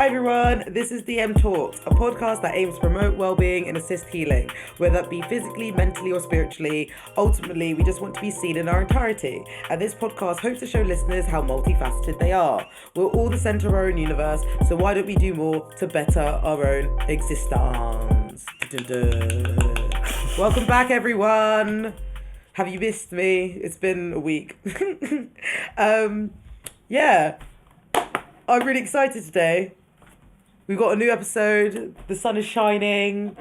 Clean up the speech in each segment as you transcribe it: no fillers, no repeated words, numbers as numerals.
Hi everyone, this is DM Talks, a podcast that aims to promote well-being and assist healing, whether that be physically, mentally or spiritually. Ultimately, we just want to be seen in our entirety, and this podcast hopes to show listeners how multifaceted they are. We're all the centre of our own universe, so why don't we do more to better our own existence? Welcome back everyone! Have you missed me? It's been a week. Yeah, I'm really excited today. We've got a new episode. The sun is shining.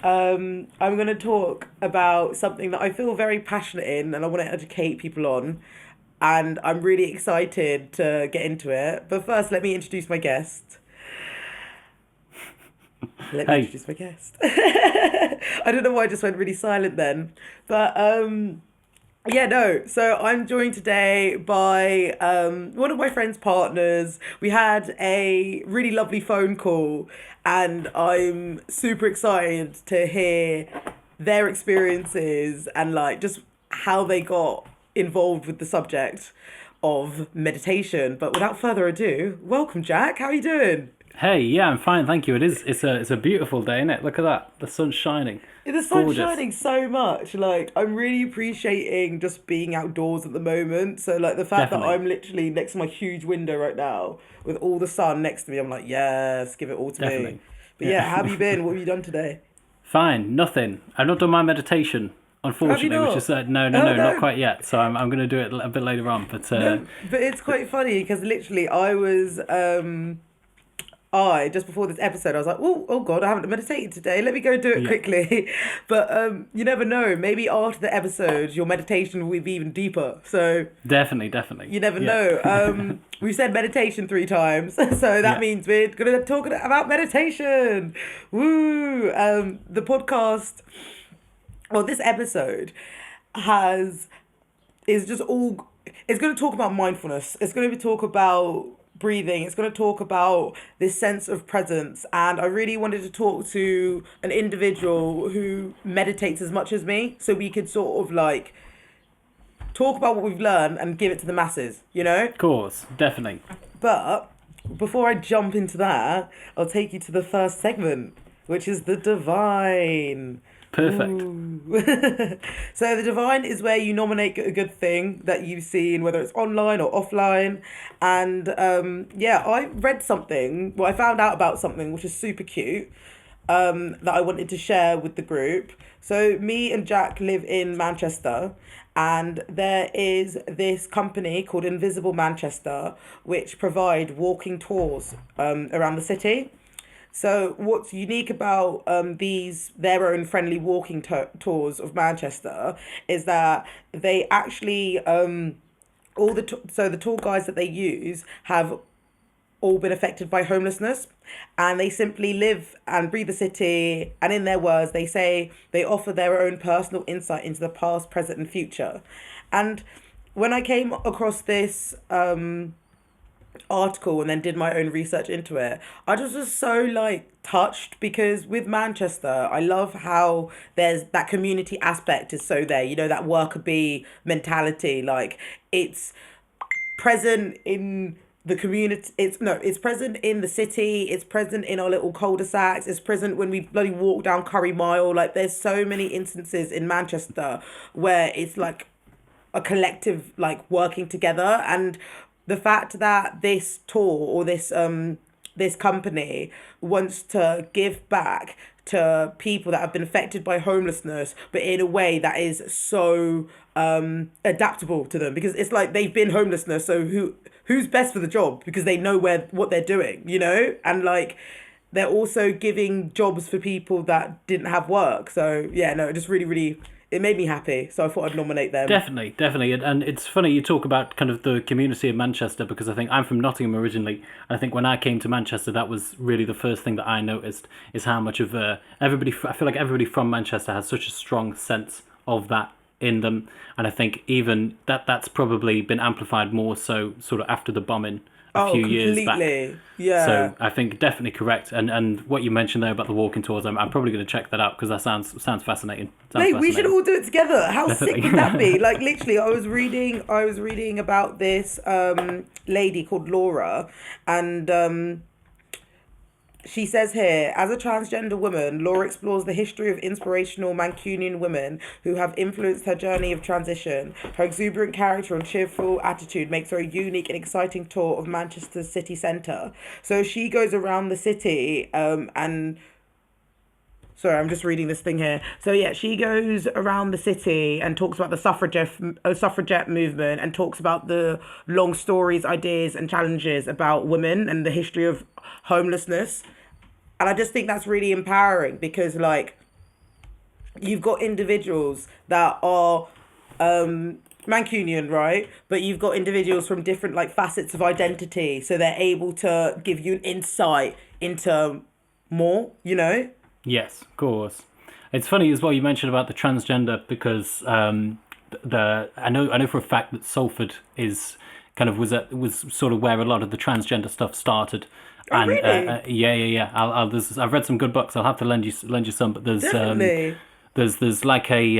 I'm going to talk about something that I feel very passionate in and I want to educate people on. And I'm really excited to get into it. But first, let me introduce my guest. I don't know why I just went really silent then. But so I'm joined today by one of my friend's partners. We had a really lovely phone call and I'm super excited to hear their experiences and like just how they got involved with the subject of meditation. But without further ado, welcome Jack, how are you doing? Hey, yeah, I'm fine, thank you. It's a beautiful day, isn't it? Look at that. The sun's shining. The sun's shining so much. Like, I'm really appreciating just being outdoors at the moment. So, like, the fact that I'm literally next to my huge window right now with all the sun next to me, I'm like, yes, give it all to me. But yeah, how have you been? What have you done today? Fine, nothing. I've not done my meditation, unfortunately, which is no, not quite yet. So I'm going to do it a bit later on. But but it's quite funny because literally I was... just before this episode, I was like, oh God, I haven't meditated today. Let me go do it quickly. But you never know. Maybe after the episode, your meditation will be even deeper. So definitely. You never know. We've said meditation 3 times, so that means we're gonna talk about meditation. Woo! The podcast, well, this episode is going to talk about mindfulness. It's going to talk about breathing. It's going to talk about this sense of presence, and I really wanted to talk to an individual who meditates as much as me, so we could sort of like talk about what we've learned and give it to the masses, you know? Of course, definitely. But before I jump into that, I'll take you to the first segment, which is the divine. Perfect. So the divine is where you nominate a good thing that you've seen, whether it's online or offline. And I read something, I found out about something which is super cute, that I wanted to share with the group. So me and Jack live in Manchester, and there is this company called Invisible Manchester which provide walking tours around the city. So what's unique about their own friendly walking tours of Manchester is that they actually the tour guides that they use have all been affected by homelessness, and they simply live and breathe the city, and in their words they say they offer their own personal insight into the past, present and future. And when I came across this article and then did my own research into it, I just was so like touched, because with Manchester I love how there's that community aspect is so there, you know, that worker bee mentality. Like, it's present in the community, it's present in the city, it's present in our little cul-de-sacs, it's present when we bloody walk down Curry Mile. Like, there's so many instances in Manchester where it's like a collective like working together. And the fact that this tour or this company wants to give back to people that have been affected by homelessness, but in a way that is so adaptable to them, because it's like they've been homelessness, so who's best for the job, because they know what they're doing, you know? And like, they're also giving jobs for people that didn't have work. So yeah, no, it just really it made me happy, so I thought I'd nominate them. Definitely. And it's funny you talk about kind of the community of Manchester, because I think I'm from Nottingham originally, and I think when I came to Manchester, that was really the first thing that I noticed, is how much of I feel like everybody from Manchester has such a strong sense of that in them. And I think even that's probably been amplified more so sort of after the bombing a few years back. Yeah. So I think definitely correct. And what you mentioned there about the walking tours, I'm probably going to check that out, because that sounds fascinating. Mate, we should all do it together. How sick would that be? Like, literally, I was reading about this lady called Laura, and She says here, as a transgender woman, Laura explores the history of inspirational Mancunian women who have influenced her journey of transition. Her exuberant character and cheerful attitude makes her a unique and exciting tour of Manchester's city centre. So she goes around the city, and sorry, I'm just reading this thing here. So yeah, she goes around the city and talks about the suffragette movement, and talks about the long stories, ideas, and challenges about women and the history of homelessness. And I just think that's really empowering because, like, you've got individuals that are Mancunian, right? But you've got individuals from different like facets of identity, so they're able to give you an insight into more. You know? Yes, of course. It's funny as well you mentioned about the transgender because the I know for a fact that Salford is kind of was sort of where a lot of the transgender stuff started. Oh, And really? yeah. I've read some good books. I'll have to lend you some. But Definitely. there's like a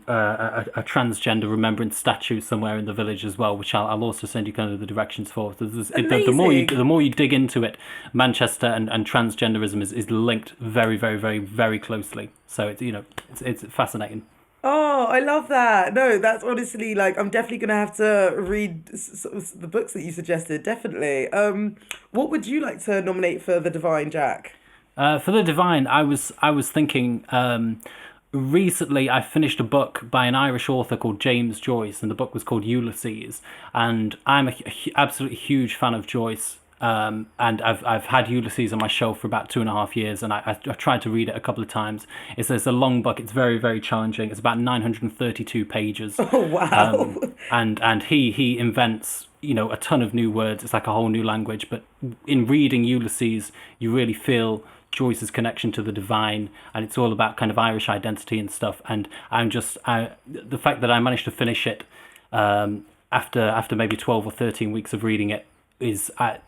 transgender remembrance statue somewhere in the village as well, which I'll also send you kind of the directions for. Amazing. The more you dig into it, Manchester and transgenderism is linked very very very very closely. So it's fascinating. Oh, I love that. No, that's honestly like I'm definitely gonna have to read the books that you suggested. Definitely. What would you like to nominate for the Divine, Jack? For the divine, I was thinking. Recently, I finished a book by an Irish author called James Joyce, and the book was called Ulysses. And I'm absolutely huge fan of Joyce. And I've had Ulysses on my shelf for about 2.5 years, and I've tried to read it a couple of times. It's a long book. It's very very challenging. It's about 932 pages, Oh, wow. and he invents a ton of new words. It's like a whole new language. But in reading Ulysses, you really feel Joyce's connection to the divine, and it's all about kind of Irish identity and stuff. And the fact that I managed to finish it after maybe 12 or 13 weeks of reading it is I'm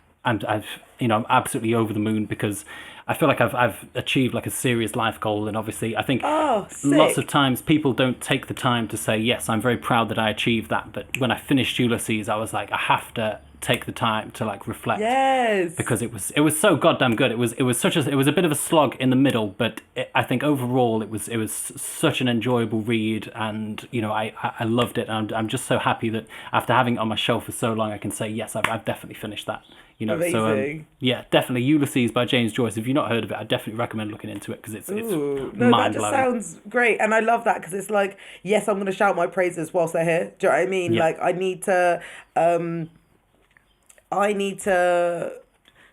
absolutely over the moon because I feel like I've achieved like a serious life goal. And obviously I think Oh, lots of sick. times people don't take the time to say, yes, I'm very proud that I achieved that. But when I finished Ulysses, I was like, I have to take the time to like reflect Yes. because it was so goddamn good. It was a bit of a slog in the middle, but I think overall it was such an enjoyable read, and I loved it. And I'm just so happy that after having it on my shelf for so long, I can say yes, I've definitely finished that. So Amazing. yeah, definitely Ulysses by James Joyce. If you've not heard of it, I definitely recommend looking into it because it's Ooh, no, that mind just blowing. sounds great. And I love that because it's like, yes, I'm going to shout my praises whilst they're here. Do you know what I mean? Yeah. Like, I need to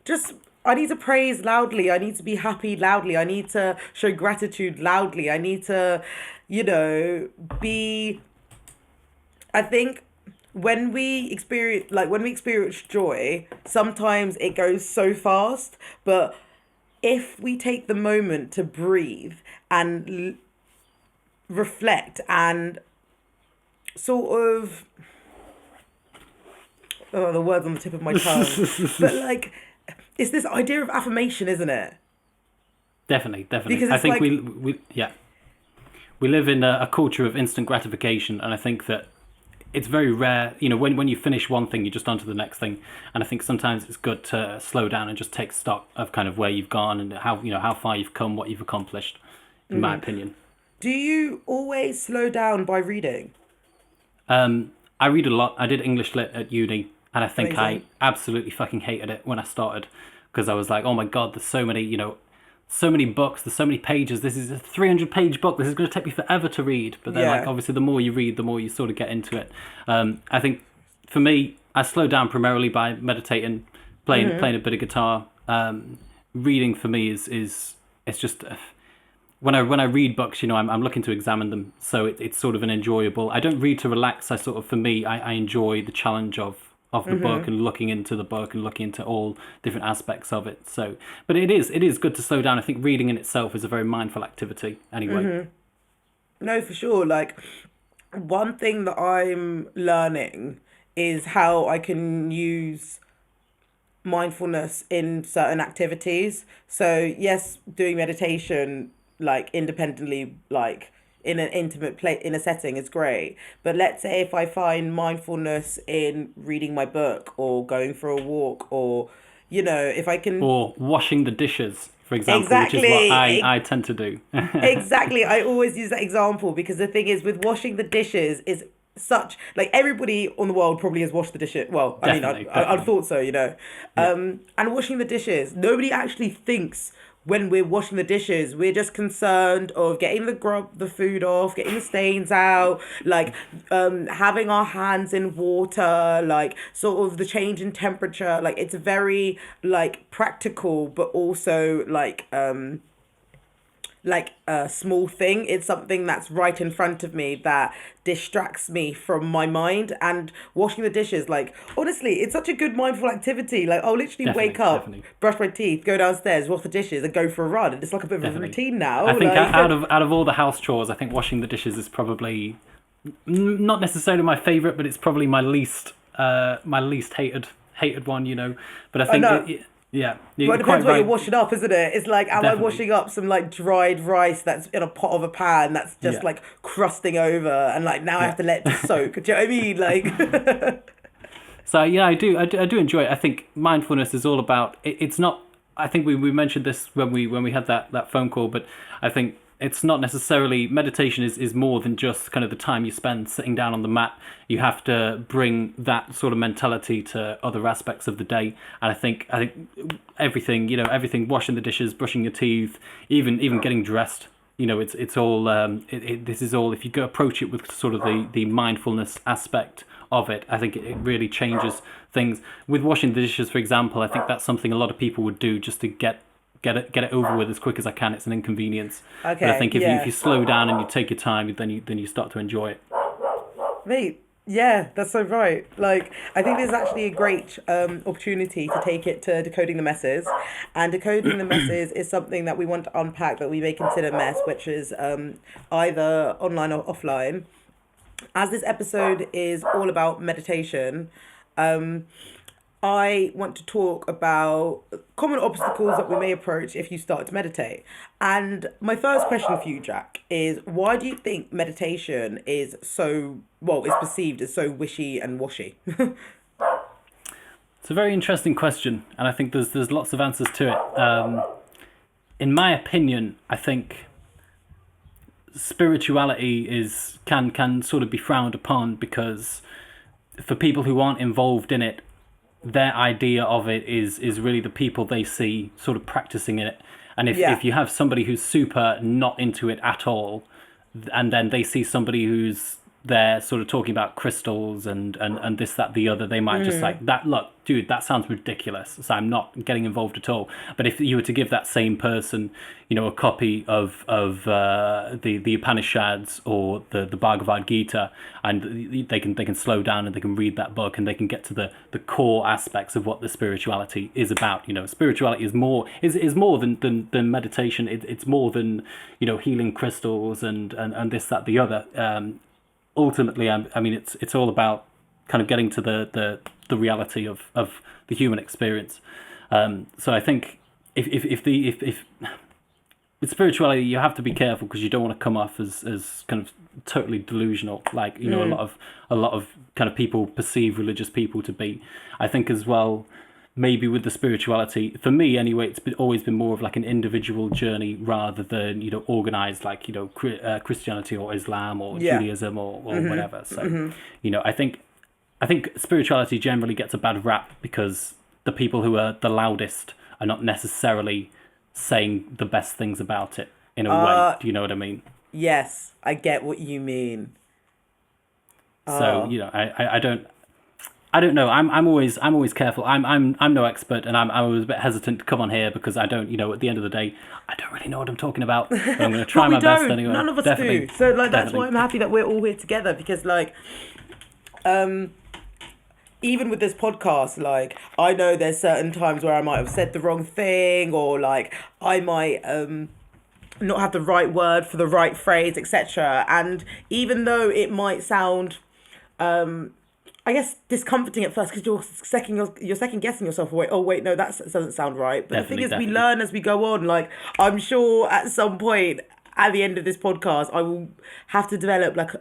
just, I need to praise loudly. I need to be happy loudly. I need to show gratitude loudly. I need to, you know, be, I think when we experience joy, sometimes it goes so fast, but if we take the moment to breathe and reflect and sort of, oh, the words on the tip of my tongue, but like, it's this idea of affirmation, isn't it? Definitely. Because I it's think like, we live in a culture of instant gratification, and I think that it's very rare. When you finish one thing, you're just on to the next thing, and I think sometimes it's good to slow down and just take stock of kind of where you've gone and how far you've come, what you've accomplished. In my opinion, do you always slow down by reading? I read a lot. I did English lit at uni, and I think I Amazing. absolutely fucking hated it when I started because I was like, oh my god, there's so many, so many books, there's so many pages. This is a 300-page book. This is going to take me forever to read. But then, like, Yeah. obviously, the more you read, the more you sort of get into it. I think for me, I slow down primarily by meditating, playing a bit of guitar. Reading for me is it's just when I read books, I'm looking to examine them, so it's sort of an enjoyable. I don't read to relax. I sort of for me, I enjoy the challenge of the book and looking into the book and looking into all different aspects of it. So, but it is good to slow down. I think reading in itself is a very mindful activity. Anyway, No, for sure. Like, one thing that I'm learning is how I can use mindfulness in certain activities. So, yes, doing meditation like independently, like in an intimate place in a setting is great. But let's say if I find mindfulness in reading my book or going for a walk or if I can. Or washing the dishes, for example, which is what Exactly. I tend to do. Exactly. I always use that example because the thing is with washing the dishes is such like everybody on the world probably has washed the dishes. Well, I mean, Definitely, I definitely. thought so. Yeah, And washing the dishes, nobody actually thinks when we're washing the dishes, we're just concerned of getting the food off, getting the stains out, like having our hands in water, like sort of the change in temperature. Like it's very like practical, but also like a small thing. It's something that's right in front of me that distracts me from my mind. And washing the dishes, like honestly, it's such a good mindful activity. Like I'll literally wake definitely, up, definitely, brush my teeth, go downstairs, wash the dishes, and go for a run. And it's like a bit of a definitely. routine I now. think Like out of all the house chores, I think washing the dishes is probably not necessarily my favorite, but it's probably my least hated one. But I I think know. yeah, Well, you're it depends quite what you're right. washing up, isn't it? It's like, am I Definitely, washing up some like dried rice that's in a pot of a pan that's just yeah, like crusting over, and like now I yeah. have to let it to soak. Do you know what I mean? Like, So yeah, I do enjoy it. I think mindfulness is all about. It's not. I think we mentioned this when we had that phone call, but I think it's not necessarily meditation is more than just kind of the time you spend sitting down on the mat. You have to bring that sort of mentality to other aspects of the day, and I think everything everything, washing the dishes, brushing your teeth, even getting dressed. It's all this is all, if you go approach it with sort of the mindfulness aspect of it, I think it really changes things. With washing the dishes, for example, I think that's something a lot of people would do just to get it over with as quick as I can. It's an inconvenience, but I okay, think if you yeah. slow down and you take your time, then you start to enjoy it. Mate, yeah, that's so right. Like, I think there's actually a great opportunity to take it to decoding the messes, and decoding the messes is something that we want to unpack that we may consider mess, which is either online or offline. As this episode is all about meditation, I want to talk about common obstacles that we may approach if you start to meditate. And my first question for you, Jack, is why do you think meditation is so, well, is perceived as so wishy and washy? It's a very interesting question, and I think there's lots of answers to it. In my opinion, I think spirituality is can sort of be frowned upon because for people who aren't involved in it, their idea of it is really the people they see sort of practicing it. And Yeah. if you have somebody who's super not into it at all, and then they see somebody who's there sort of talking about crystals and this, that, the other, they might just like that. Look, dude, that sounds ridiculous. So I'm not getting involved at all. But if you were to give that same person, a copy of the Upanishads or the Bhagavad Gita, and they can slow down and they can read that book and they can get to the core aspects of what the spirituality is about. Spirituality is more than meditation. It's more than healing crystals and this, that, the other. Ultimately, I mean, it's all about kind of getting to the reality of the human experience. So I think if with spirituality, you have to be careful because you don't want to come off as kind of totally delusional, like a lot of kind of people perceive religious people to be. I think as well, maybe with the spirituality, for me anyway, always been more of like an individual journey rather than organized, like Christianity or Islam or Yeah. Judaism or whatever. So I think spirituality generally gets a bad rap because the people who are the loudest are not necessarily saying the best things about it in a way. Uh, Do you know what I mean? yes, I get what you mean. So Oh. I don't know. I'm always careful. I'm no expert, and I'm always a bit hesitant to come on here because I don't. At the end of the day, I don't really know what I'm talking about. But I'm going to try But we my best don't. anyway. None of us do. Definitely, So like that's why definitely. I'm happy that we're all here together because like even with this podcast, like I know there's certain times where I might have said the wrong thing or like I might not have the right word for the right phrase, etc. And even though it might sound I guess discomforting at first because you're second guessing yourself. Wait, oh wait, no, doesn't sound right. But the thing Definitely, is, we definitely. learn as we go on. Like I'm sure at some point at the end of this podcast, I will have to develop like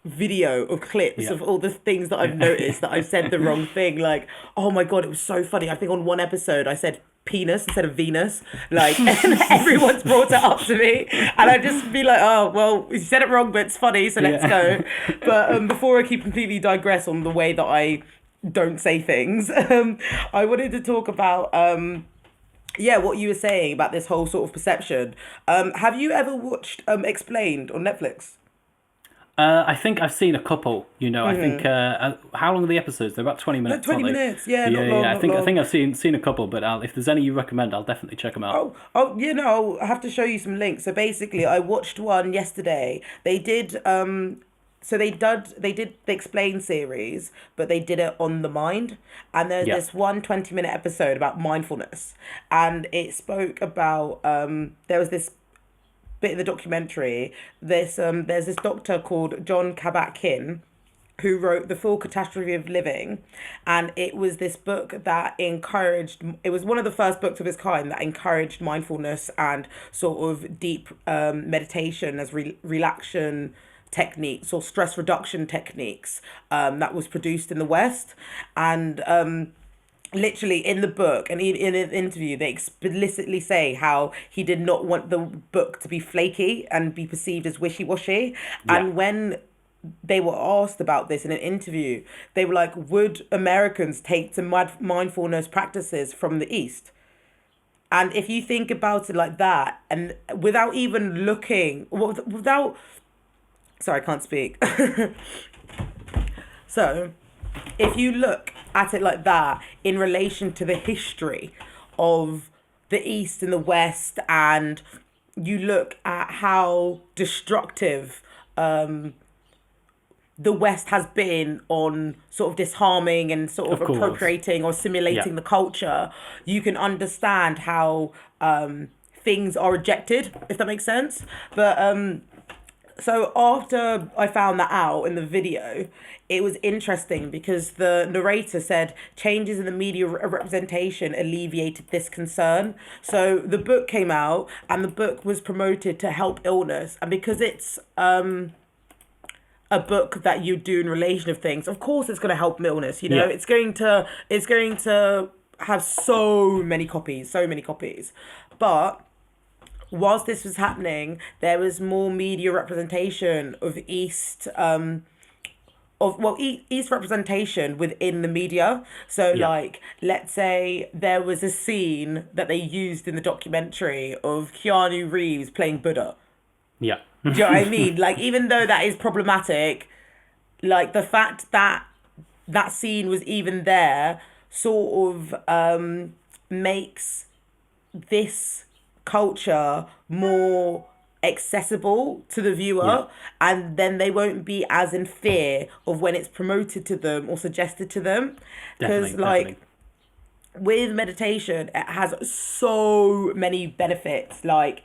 video of clips Yeah. of all the things that I've Yeah. noticed that I've said the wrong thing. Like, oh my God, it was so funny. I think on one episode I said penis instead of Venus. Like, and everyone's brought it up to me. And I just be like, oh, well, you said it wrong, but it's funny, so let's Yeah. go. But before I keep completely digress on the way that I don't say things, I wanted to talk about yeah, what you were saying about this whole sort of perception. Have you ever watched Explained on Netflix? I think I've seen a couple. I think how long are the episodes? They're about 20 minutes, Like 20 aren't they? minutes, yeah, not Yeah, long, yeah. I not think I long. think I've seen a couple, but if there's any you recommend, I'll definitely check them out. Oh, you know, I have to show you some links. So basically, I watched one yesterday. So they did the Explain series, but they did it on the mind. And there's Yeah, this 20-minute episode about mindfulness, and it spoke about there was this bit in the documentary. There's this doctor called John Kabat-Zinn who wrote The Full Catastrophe of Living, and it was this book that encouraged, it was one of the first books of its kind that encouraged mindfulness and sort of deep meditation as relaxation techniques or stress reduction techniques, that was produced in the West. And literally in the book and in an interview they explicitly say how he did not want the book to be flaky and be perceived as wishy-washy. yeah, And when they were asked about this in an interview, they were like, would Americans take to mindfulness practices from the East? And if you think about it like that, and without even looking, without, sorry, I can't speak. So if you look at it like that in relation to the history of the East and the West, and you look at how destructive the West has been on sort of disarming and sort of of course. appropriating or Yeah, simulating the culture, you can understand how things are rejected, if that makes sense. But so after I found that out in the video, it was interesting because the narrator said changes in the media representation alleviated this concern. So the book came out and the book was promoted to help illness, and because it's a book that you do in relation of things, of course it's going to help illness. You know, yeah, it's going to have so many copies. But whilst this was happening, there was more media representation of East representation within the media. So, yeah, like, let's say there was a scene that they used in the documentary of Keanu Reeves playing Buddha. yeah, Do you know what I mean? Like, even though that is problematic, like the fact that that scene was even there sort of makes this culture more accessible to the yeah. viewer, and then they won't be as in fear of when it's promoted to them or suggested to them. Because Definitely, like definitely. with meditation, it has so many benefits, like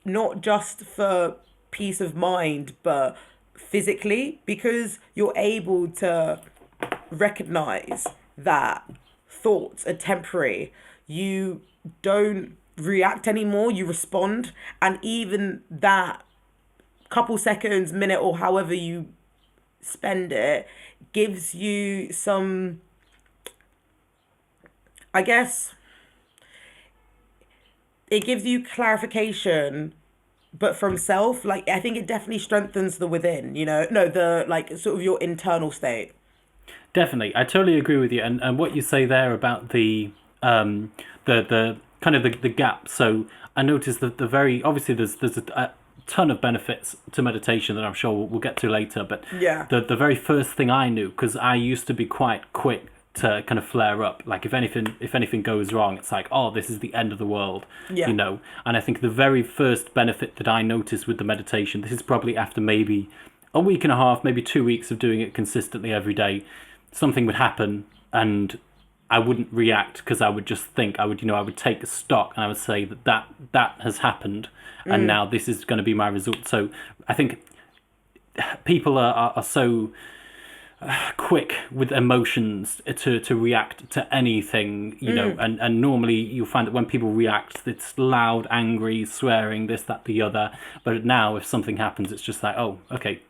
not just for peace of mind but physically, because you're able to recognize that thoughts are temporary. You don't react anymore, you respond. And even that couple seconds, minute, or however you spend it gives you some, I guess, it gives you clarification, but from self. Like, I think it definitely strengthens the within, no, the like sort of your internal state. Definitely, I totally agree with you. And what you say there about the kind of the gap. So I noticed that the very obviously there's a ton of benefits to meditation that I'm sure we'll get to later. But Yeah. the very first thing I knew, because I used to be quite quick to kind of flare up. Like if anything goes wrong, it's like, oh, this is the end of the world, Yeah. And I think the very first benefit that I noticed with the meditation, this is probably after maybe a week and a half, maybe 2 weeks of doing it consistently every day, something would happen and I wouldn't react because I would just think, I would take stock and I would say that has happened and now this is going to be my result. So I think people are so quick with emotions to react to anything, and normally you'll find that when people react, it's loud, angry, swearing, this, that, the other. But now if something happens, it's just like, oh, okay,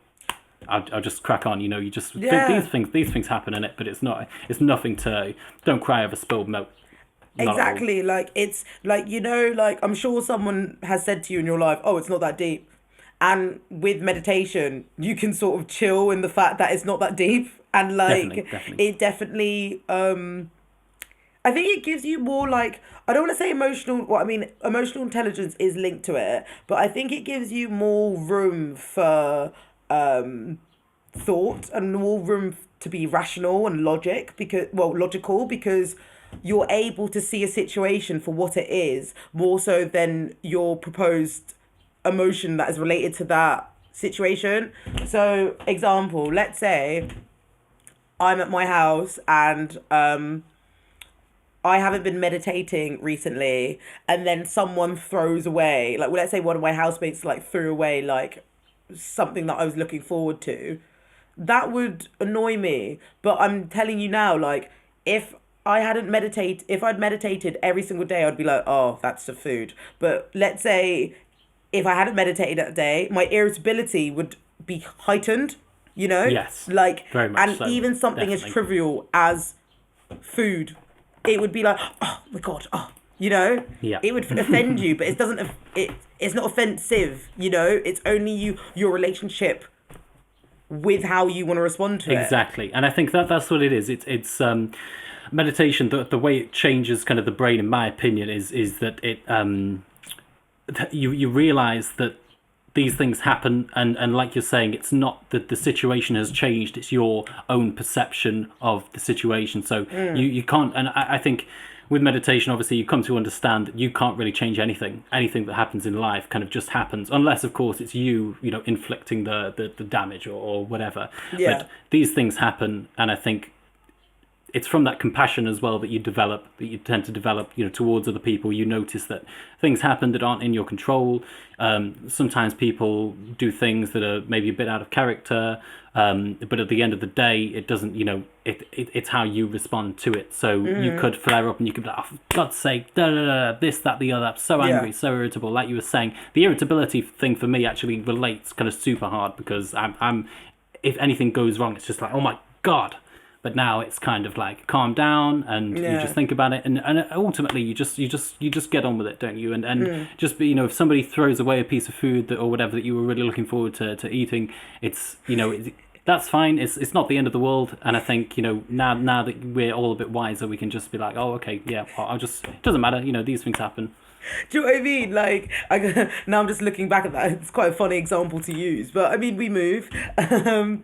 I'll just crack on. You just Yeah. these things happen in it, but it's nothing to don't cry over spilled milk. Not at all. Exactly. Like it's like like I'm sure someone has said to you in your life, "Oh, it's not that deep." And with meditation, you can sort of chill in the fact that it's not that deep and Definitely, like definitely. it definitely I think it gives you more like I don't want to say emotional. Well, I mean, emotional intelligence is linked to it, but I think it gives you more room for thought and more room to be rational and logical because you're able to see a situation for what it is more so than your proposed emotion that is related to that situation. So, example, let's say I'm at my house and I haven't been meditating recently, and then someone throws away, like, well, let's say one of my housemates like threw away like something that I was looking forward to. That would annoy me. But I'm telling you now, like, if I'd meditated every single day, I'd be like, oh, that's the food. But let's say if I hadn't meditated that day, my irritability would be heightened, Yes, like, very much and so. even something as Definitely. trivial as food, it would be like, oh my god, oh, Yeah. it would offend you, but it doesn't. It's not offensive, It's only your relationship with how you want to respond to it. Exactly, and I think that's what it is. It's meditation. The way it changes kind of the brain, in my opinion, is that it that you realize that these things happen, and like you're saying, it's not that the situation has changed, it's your own perception of the situation. So you can't, and I think with meditation, obviously you come to understand that you can't really change anything that happens in life kind of just happens, unless of course it's you inflicting the damage, or whatever. Yeah. But these things happen, and I think it's from that compassion as well that you tend to develop, towards other people. You notice that things happen that aren't in your control. Sometimes people do things that are maybe a bit out of character, but at the end of the day, it doesn't, it's how you respond to it. So you could flare up and you could be like, oh, for God's sake, da, da, da, this, that, the other. I'm so Yeah. angry, so irritable. Like you were saying, the irritability thing for me actually relates kind of super hard, because I'm if anything goes wrong, it's just like, oh my God. But now it's kind of like calm down, and you just Yeah. think about it, and ultimately you just get on with it, don't you? And just be, if somebody throws away a piece of food or whatever that you were really looking forward to eating, it's that's fine. It's not the end of the world. And I think, now that we're all a bit wiser, we can just be like, oh, okay, yeah, I'll just, it doesn't matter, these things happen. Do you know what I mean? Like, now I'm just looking back at that. It's quite a funny example to use, but I mean, we move. My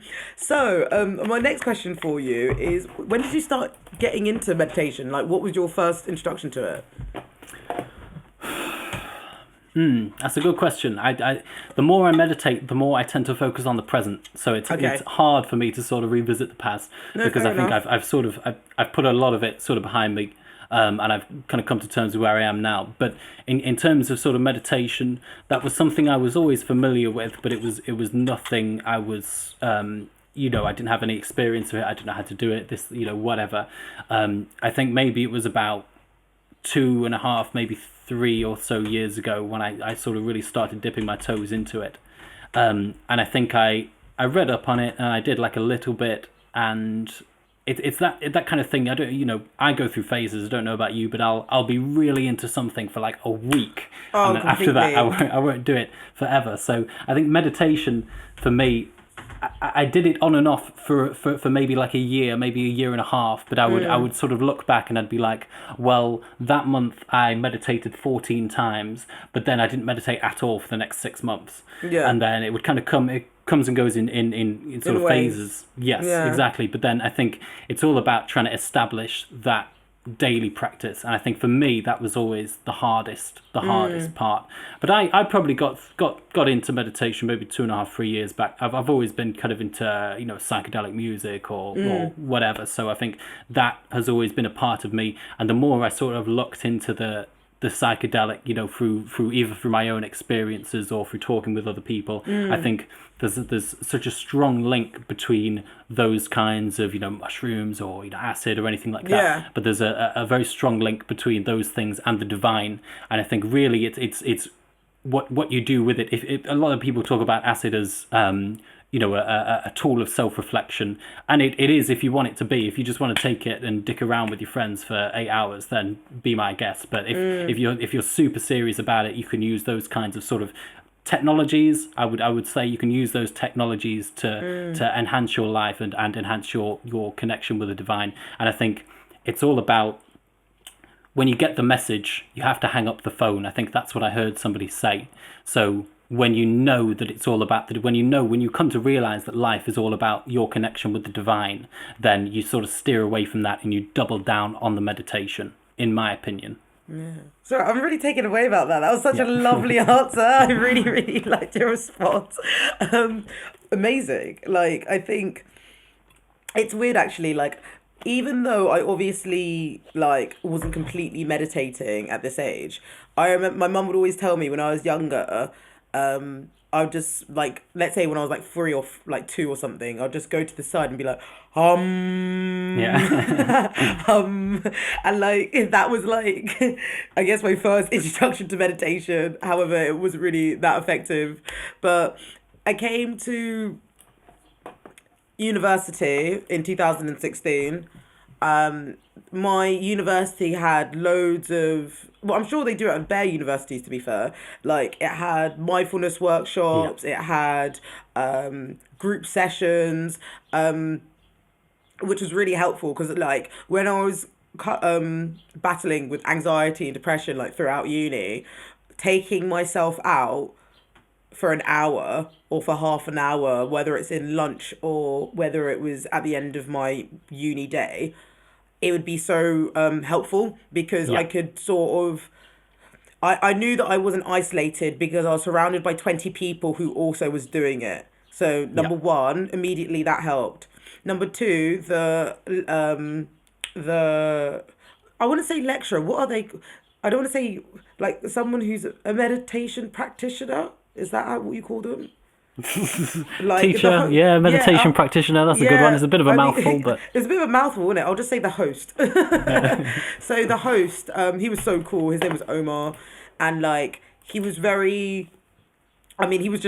next question for you is: when did you start getting into meditation? Like, what was your first introduction to it? That's a good question. The more I meditate, the more I tend to focus on the present. So it's Okay. hard for me to sort of revisit the past, No, because fair I think enough. I've put a lot of it sort of behind me, and I've kind of come to terms with where I am now. But in terms of sort of meditation, that was something I was always familiar with, but it was nothing I was. I didn't have any experience with it. I didn't know how to do it. This, whatever. I think maybe it was about 2.5, maybe 3 or so years ago, when I sort of really started dipping my toes into it. And I think I read up on it, and I did like a little bit, and it's that kind of thing. I don't, I go through phases. I don't know about you, but I'll be really into something for like a week, and Oh, then after that completely. I won't do it forever. So I think meditation for me, I did it on and off for maybe like a year, maybe a year and a half. But I would sort of look back, and I'd be like, well, that month I meditated 14 times, but then I didn't meditate at all for the next 6 months. Yeah. And then it would kind of it comes and goes in sort In of waves. phases. Yes, Yeah. exactly. But then I think it's all about trying to establish that daily practice, and I think for me that was always the hardest part. But I probably got into meditation maybe 2.5 3 years back. I've always been kind of into psychedelic music, or whatever, so I think that has always been a part of me. And the more I sort of looked into the psychedelic, through either through my own experiences or through talking with other people, I think there's such a strong link between those kinds of mushrooms, or acid, or anything like that. Yeah. But there's a very strong link between those things and the divine. And I think really it's what you do with it. If a lot of people talk about acid as a tool of self-reflection, and it is, if you want it to be. If you just want to take it and dick around with your friends for 8 hours, then be my guest. But if you're super serious about it, you can use those kinds of sort of technologies. I would say you can use those technologies to enhance your life and enhance your connection with the divine. And I think it's all about, when you get the message, you have to hang up the phone. I think that's what I heard somebody say. So when you know that it's all about that, when you come to realize that life is all about your connection with the divine, then you sort of steer away from that and you double down on the meditation, in my opinion. So I'm really taken away about that. That was such a lovely answer. I really, really liked your response. Amazing. Like, I think it's weird actually, like, even though I obviously like wasn't completely meditating at this age, I remember my mum would always tell me when I was younger, I would just, like, let's say when I was like 3 or like 2 or something, I'd just go to the side and be like, Yeah. and like that was like, I guess my first introduction to meditation. However, it wasn't really that effective, but I came to university in 2016. My university had loads of, well, I'm sure they do it at bare universities, to be fair. Like, it had mindfulness Yeah. workshops, it had group sessions, which was really helpful because, like, when I was battling with anxiety and depression, like, throughout uni, taking myself out for an hour or for half an hour, whether it's in lunch or whether it was at the end of my uni day, it would be so helpful because I Yeah. could sort of, I knew that I wasn't isolated because I was surrounded by 20 people who also was doing it. So Yeah. number one, immediately that helped. Number two, the I want to say lecturer. What are they? I don't want to say, like, someone who's a meditation practitioner. Is that what you call them? Like Teacher, yeah, yeah, meditation practitioner. That's a good one. yeah. It's a bit of a I mean, mouthful, but it's a bit of a mouthful, isn't it? I'll just say the host. So the host, he was so cool. His name was Omar, and like he was very. I mean, he would,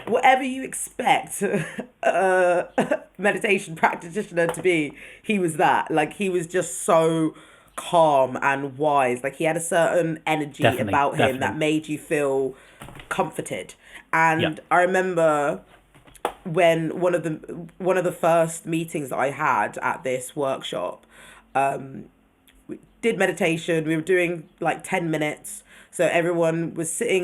whatever you expect meditation practitioner to be, he was that. Like, he was just so calm and wise. Like, he had a certain energy definitely, about him that definitely. made you feel comforted. Yeah. And I remember when one of the first meetings that I had at this workshop, did meditation. We were doing like 10 minutes. So everyone was sitting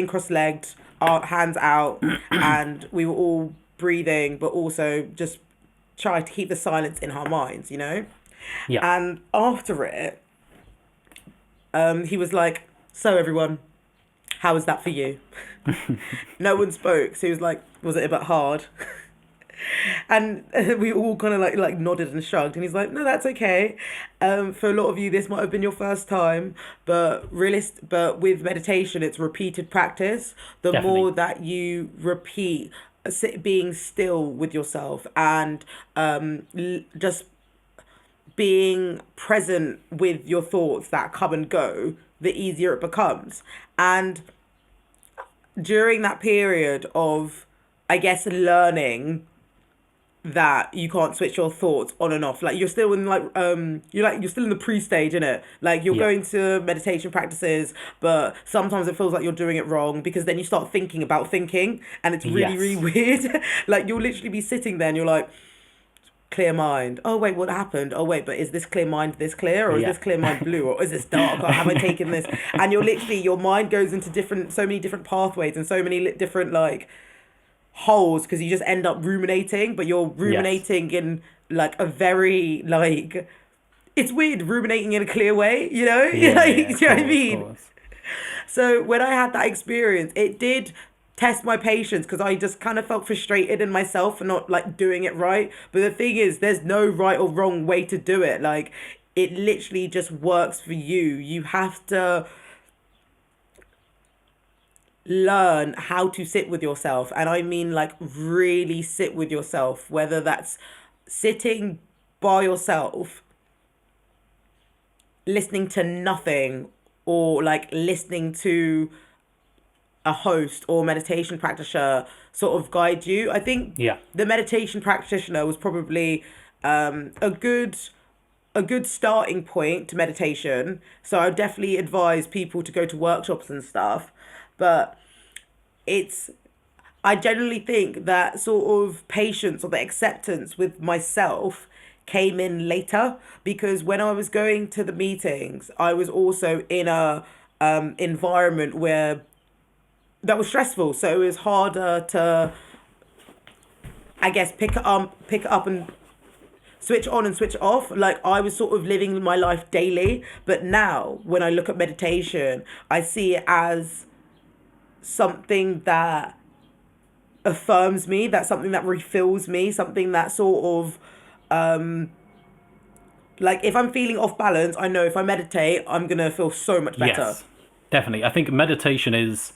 cross-legged, our hands out, and we were all breathing, but also just trying to keep the silence in our minds, you know? Yeah. And after it, he was like, "So everyone, how was that for you?" No one spoke. So he was like, "Was it a bit hard?" And we all kind of like nodded and shrugged, and he's like, "No, that's okay. For a lot of you, this might have been your first time, but with meditation, it's repeated practice. The more Definitely. that you repeat, being still with yourself and just being present with your thoughts that come and go, the easier it becomes." And during that period of, I guess, learning that you can't switch your thoughts on and off, like, you're still in like you're still in the pre-stage, innit? Like, you're Yeah. going to meditation practices, but sometimes it feels like you're doing it wrong because then you start thinking about thinking, and it's really, really Yes. weird. Like, you'll literally be sitting there and you're like, clear mind. Oh wait, what happened? Oh wait, but is this clear mind this clear, or is Yeah. this clear mind blue, or is this dark, or have I taken this? And you're literally, your mind goes into so many different pathways and so many different like holes, because you just end up ruminating, but you're Yes. ruminating in like a very like, it's weird ruminating in a clear way, you know? Yeah. Like, do Yeah. you Of know what I course. Of mean? course. So when I had that experience, it did test my patience because I just kind of felt frustrated in myself for not like doing it right. But the thing is, there's no right or wrong way to do it. Like, it literally just works for you. You have to learn how to sit with yourself. And I mean, like, really sit with yourself, whether that's sitting by yourself, listening to nothing, or like listening to a host or meditation practitioner sort of guide you. I think Yeah. the meditation practitioner was probably a good starting point to meditation. So I would definitely advise people to go to workshops and stuff. But it's I generally think that sort of patience or the acceptance with myself came in later, because when I was going to the meetings, I was also in a environment where that was stressful. So it was harder to, I guess, pick it up and switch on and switch off. Like I was sort of living my life daily, but now when I look at meditation, I see it as something that affirms me, that's something that refills me, something that sort of like if I'm feeling off balance, I know if I meditate, I'm gonna feel so much better. Yes, definitely. I think meditation is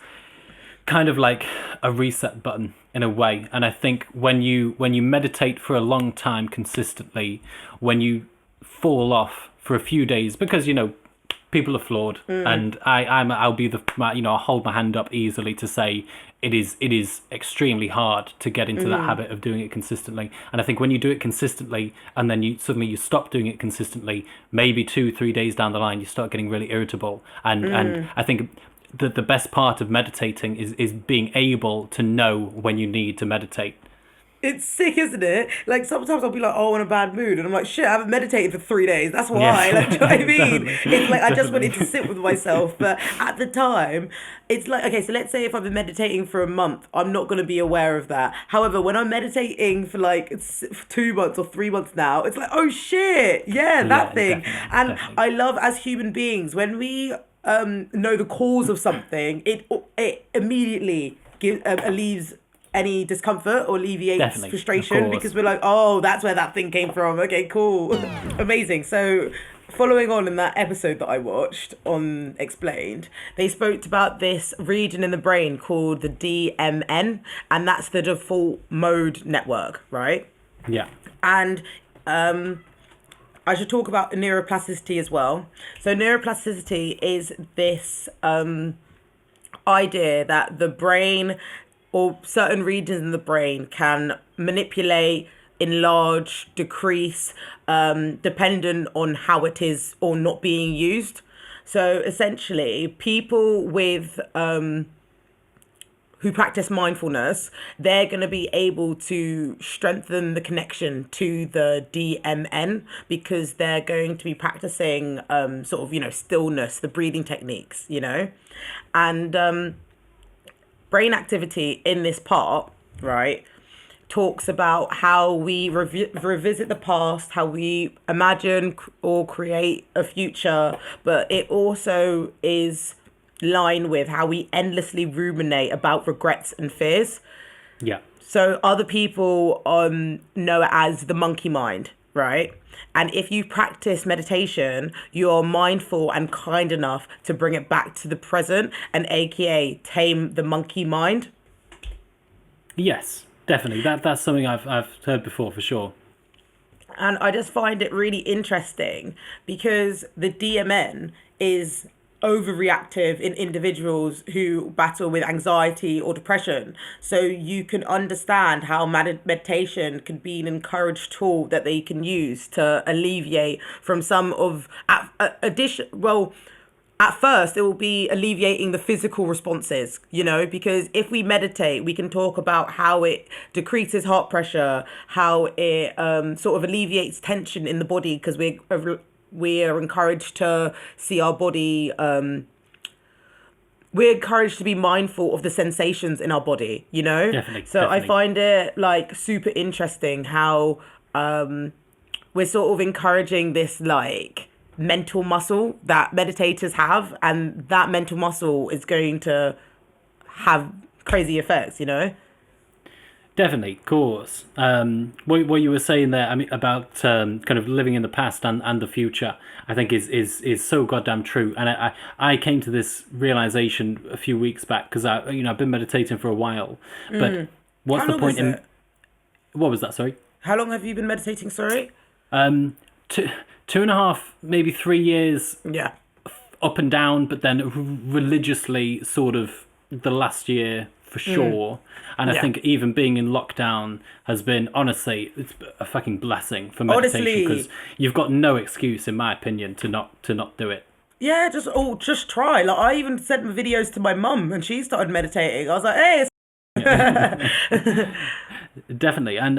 kind of like a reset button in a way, and I think when you meditate for a long time consistently, when you fall off for a few days, because people are flawed, and I'll be I'll hold my hand up easily to say it is extremely hard to get into that habit of doing it consistently. And I think when you do it consistently and then you suddenly you stop doing it consistently, maybe 2-3 days down the line you start getting really irritable, and I think the best part of meditating is being able to know when you need to meditate. It's sick, isn't it? Like sometimes I'll be like, oh, in a bad mood, and I'm like, shit, I haven't meditated for 3 days. That's why. Yes. Like, do you know what I mean? Definitely. It's like I just wanted to Definitely. sit with myself, but at the time, it's like okay. So let's say if I've been meditating for a month, I'm not gonna be aware of that. However, when I'm meditating for like 2 months or 3 months now, it's like, oh shit, yeah, that Yeah, thing. definitely, And definitely. I love as human beings when we know the cause of something, it immediately relieves any discomfort or alleviates Definitely, of frustration, course. because we're like, oh, that's where that thing came from. Okay, cool. Amazing. So, following on in that episode that I watched on Explained, they spoke about this region in the brain called the DMN, and that's the default mode network, right? Yeah. And I should talk about neuroplasticity as well. So, neuroplasticity is this idea that the brain or certain regions in the brain can manipulate, enlarge, decrease, dependent on how it is or not being used. So essentially, people with who practice mindfulness, they're going to be able to strengthen the connection to the DMN, because they're going to be practicing sort of, stillness, the breathing techniques, and brain activity in this part, right, talks about how we revisit the past, how we imagine or create a future, but it also is line with how we endlessly ruminate about regrets and fears. Yeah. So other people know it as the monkey mind, right? And if you practice meditation, you're mindful and kind enough to bring it back to the present and aka tame the monkey mind. Yes, definitely. That's something I've heard before for sure. And I just find it really interesting because the DMN is overreactive in individuals who battle with anxiety or depression. So you can understand how meditation can be an encouraged tool that they can use to alleviate from some of addition. Well, at first it will be alleviating the physical responses, because if we meditate, we can talk about how it decreases heart pressure, how it sort of alleviates tension in the body, because we are encouraged to see our body. We're encouraged to be mindful of the sensations in our body. Definitely, So I definitely. find it like super interesting how we're sort of encouraging this like mental muscle that meditators have, and that mental muscle is going to have crazy effects. Definitely, of course. What you were saying there, I mean, about kind of living in the past and the future, I think is so goddamn true. And I came to this realization a few weeks back because I've been meditating for a while, but what's How the long point is in it? what was that? Sorry. How long have you been meditating? Sorry. Two and a half, maybe 3 years Yeah. up and down, but then religiously sort of the last year for sure. And I Yeah. think even being in lockdown has been, honestly, it's a fucking blessing for meditation, because Honestly, you've got no excuse, in my opinion, to not do it. yeah, just try. Like I even sent my videos to my mum and she started meditating. I was like, hey, it's Definitely, and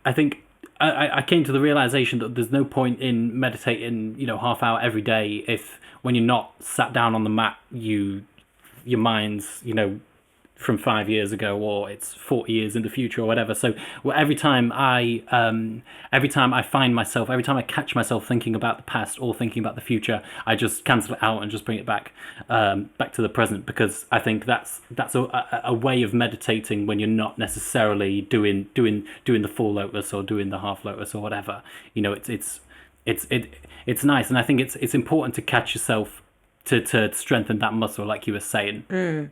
I think I came to the realization that there's no point in meditating, half hour every day if when you're not sat down on the mat, your mind's, from 5 years ago, or it's 40 years in the future, or whatever. So well, every time I catch myself thinking about the past or thinking about the future, I just cancel it out and just bring it back to the present, because I think that's a way of meditating when you're not necessarily doing the full lotus or doing the half lotus or whatever. It's nice, and I think it's important to catch yourself to strengthen that muscle, like you were saying.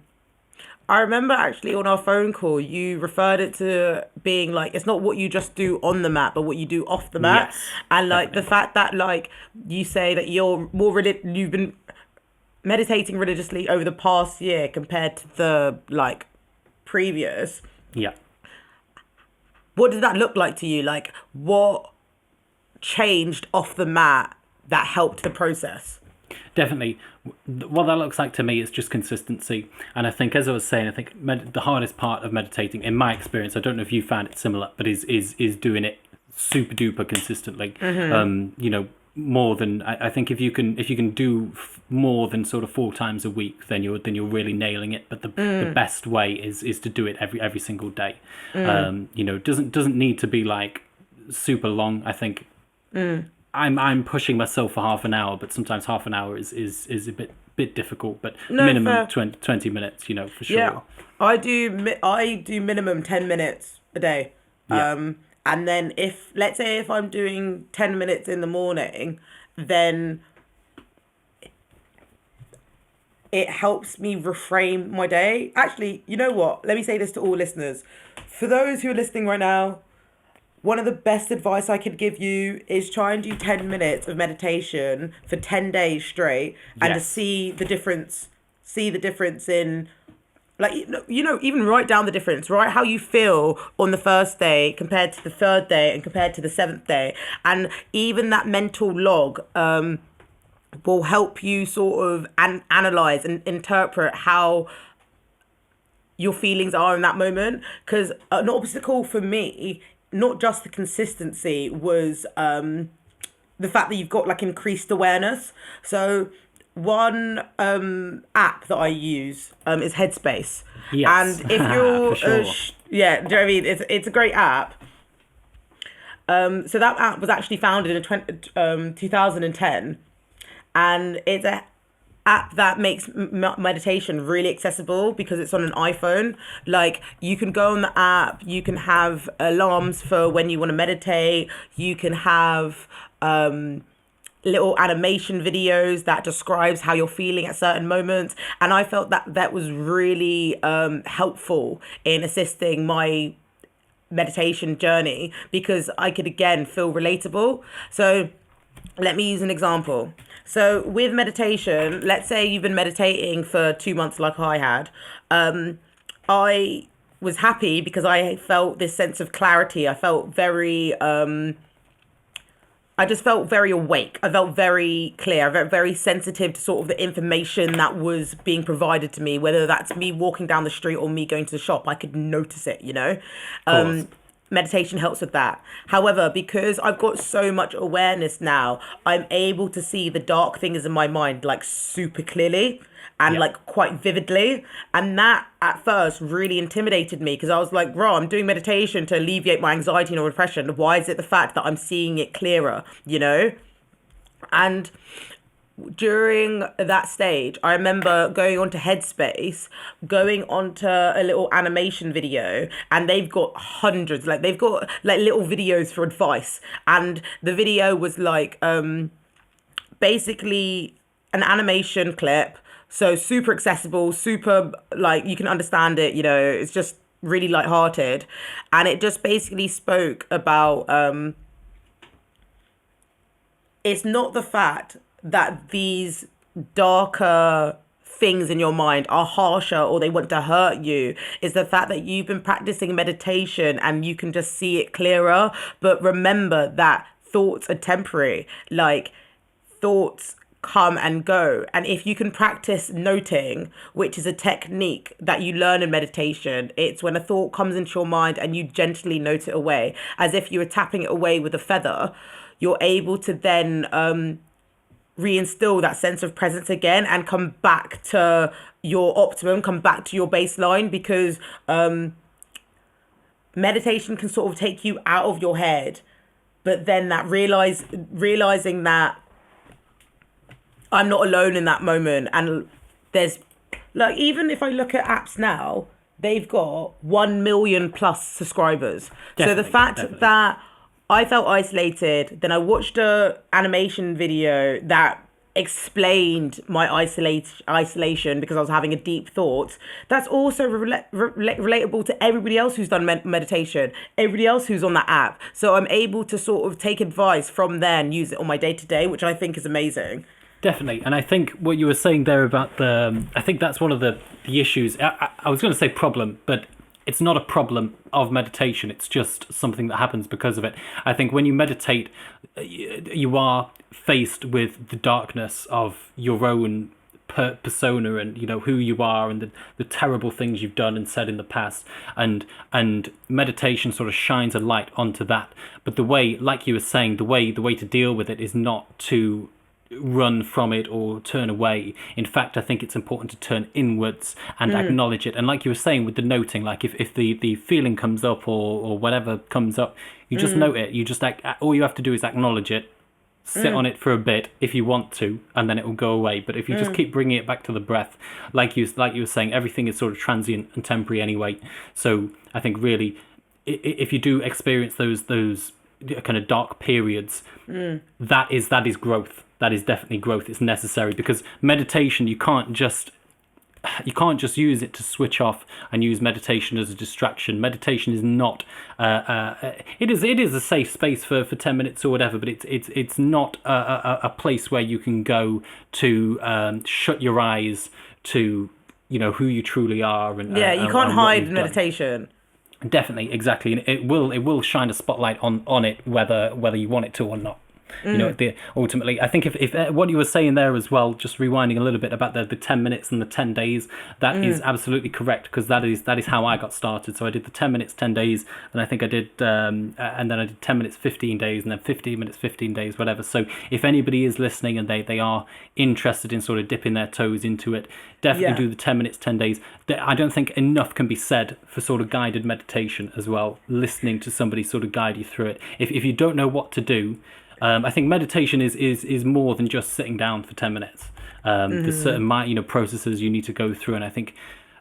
I remember actually on our phone call, you referred it to being like, it's not what you just do on the mat, but what you do off the mat. Yes, And like the definitely. fact that like you say that you've been meditating religiously over the past year compared to the like previous. Yeah. What did that look like to you? Like what changed off the mat that helped the process? Definitely. What that looks like to me is just consistency. And I think, as I was saying, I think the hardest part of meditating, in my experience, I don't know if you found it similar, but is doing it super duper consistently. More than I think if you can do more than sort of 4 times a week, then you're really nailing it. But the best way is to do it every single day. Doesn't need to be like super long. I think I'm pushing myself for half an hour, but sometimes half an hour is a bit difficult. But No, minimum fair. 20 minutes, for Yeah, sure. I do minimum 10 minutes a day. Yeah, And then if let's say if I'm doing 10 minutes in the morning, then it helps me reframe my day. Actually, you know what? Let me say this to all listeners. For those who are listening right now, one of the best advice I could give you is try and do 10 minutes of meditation for 10 days straight and to yes, see the difference in like even write down the difference, write how you feel on the first day compared to the third day and compared to the seventh day, and even that mental log will help you sort of analyze and interpret how your feelings are in that moment. Because an obstacle for me, not just the consistency, was the fact that you've got like increased awareness. So one app that I use is Headspace, yes, and if you're for sure. yeah, do you know what I mean? It's a great app. So that app was actually founded in 2010, and it's a app that makes meditation really accessible because it's on an iPhone. Like you can go on the app, you can have alarms for when you want to meditate, you can have little animation videos that describes how you're feeling at certain moments, and I felt that that was really helpful in assisting my meditation journey because I could again feel relatable. So let me use an example. So with meditation, let's say you've been meditating for 2 months like I had. I was happy because I felt this sense of clarity. I just felt very awake. I felt very clear. I felt very sensitive to sort of the information that was being provided to me, whether that's me walking down the street or me going to the shop. I could notice it. Of course. Meditation helps with that. However, because I've got so much awareness now, I'm able to see the dark things in my mind like super clearly and Yeah. like quite vividly. And that at first really intimidated me because I was like, bro, I'm doing meditation to alleviate my anxiety and depression. Why is it the fact that I'm seeing it clearer? And during that stage, I remember going onto Headspace, going onto a little animation video, and they've got hundreds, like they've got like little videos for advice. And the video was like basically an animation clip, so super accessible, super like you can understand it, it's just really lighthearted. And it just basically spoke about it's not the fact that these darker things in your mind are harsher or they want to hurt you is the fact that you've been practicing meditation and you can just see it clearer. But remember that thoughts are temporary. Like, thoughts come and go. And if you can practice noting, which is a technique that you learn in meditation, it's when a thought comes into your mind and you gently note it away, as if you were tapping it away with a feather, you're able to then reinstill that sense of presence again and come back to your optimum, come back to your baseline, because meditation can sort of take you out of your head. But then that realizing that I'm not alone in that moment. And there's, like, even if I look at apps now, they've got 1 million plus subscribers. So the fact that I felt isolated, then I watched a animation video that explained my isolation because I was having a deep thought. That's also relatable to everybody else who's done meditation, everybody else who's on that app. So I'm able to sort of take advice from there and use it on my day to day, which I think is amazing. Definitely, and I think what you were saying there about I think that's one of the issues. I was going to say problem, but it's not a problem of meditation. It's just something that happens because of it. I think when you meditate, you are faced with the darkness of your own persona and who you are and the terrible things you've done and said in the past, and meditation sort of shines a light onto that. But the way, like you were saying, the way to deal with it is not to run from it or turn away. In fact, I think it's important to turn inwards and acknowledge it. And like you were saying with the noting, like if the feeling comes up or whatever comes up, you just note it. You just all you have to do is acknowledge it, sit on it for a bit if you want to, and then it will go away. But if you just keep bringing it back to the breath, like you were saying, everything is sort of transient and temporary anyway. So I think really, if you do experience those kind of dark periods, that is growth. That is definitely growth. It's necessary, because meditation, you can't just use it to switch off and use meditation as a distraction. Meditation is not it is a safe space for 10 minutes or whatever, but it's not a place where you can go to shut your eyes to who you truly are. And you can't hide meditation. Definitely, exactly, and it will shine a spotlight on it whether you want it to or not. Ultimately, I think if what you were saying there as well, just rewinding a little bit about the 10 minutes and the 10 days, that is absolutely correct, because that is how I got started. So I did the 10 minutes, 10 days, and I think I did, and then I did 10 minutes, 15 days, and then 15 minutes, 15 days, whatever. So if anybody is listening and they are interested in sort of dipping their toes into it, definitely do the 10 minutes, 10 days. I don't think enough can be said for sort of guided meditation as well, listening to somebody sort of guide you through it. If you don't know what to do, I think meditation is more than just sitting down for 10 minutes. There's certain processes you need to go through, and I think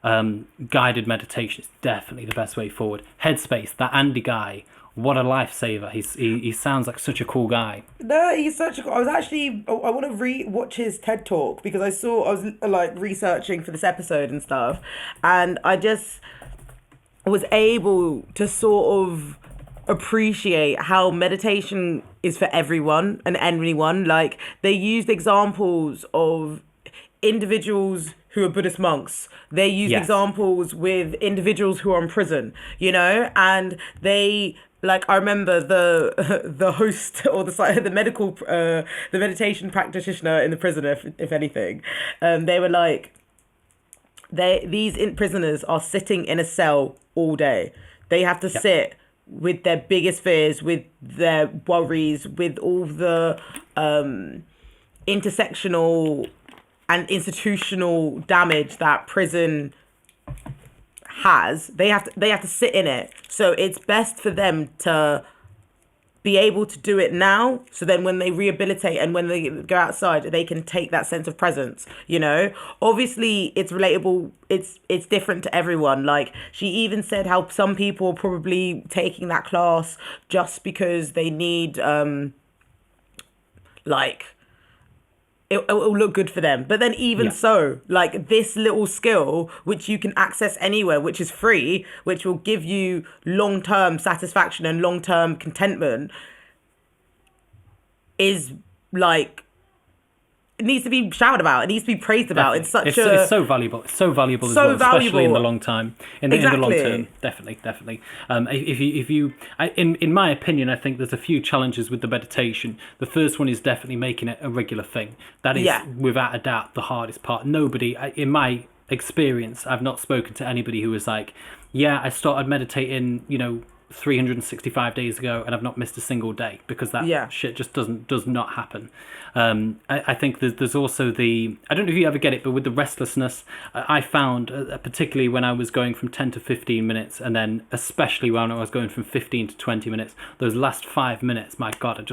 guided meditation is definitely the best way forward. Headspace, that Andy guy, what a lifesaver. He sounds like such a cool guy. No, he's such a cool. I want to re-watch his TED Talk, because I was like researching for this episode and stuff, and I just was able to sort of appreciate how meditation is for everyone and anyone. Like, they used examples of individuals who are Buddhist monks. They used examples with individuals who are in prison, and they, like, I remember the host or the meditation practitioner in the prison, if anything, they were like, these prisoners are sitting in a cell all day. They have to sit with their biggest fears, with their worries, with all the intersectional and institutional damage that prison has. They have to sit in it. So it's best for them to be able to do it now, so then when they rehabilitate and when they go outside, they can take that sense of presence. Obviously it's relatable, it's different to everyone. Like, she even said how some people are probably taking that class just because they need like it will look good for them. But then even so, like, this little skill, which you can access anywhere, which is free, which will give you long-term satisfaction and long-term contentment, is like, needs to be shouted about. It needs to be praised about. It's such it's so valuable. It's so valuable as well, especially in the long time. In the long term, definitely. In my opinion, I think there's a few challenges with the meditation. The first one is definitely making it a regular thing. That is, without a doubt, the hardest part. Nobody, in my experience, I've not spoken to anybody who was like, yeah, I started meditating, 365 days ago, and I've not missed a single day, because that shit just does not happen. I think there's also I don't know if you ever get it, but with the restlessness, I found, particularly when I was going from 10 to 15 minutes, and then especially when I was going from 15 to 20 minutes, those last 5 minutes, my God, I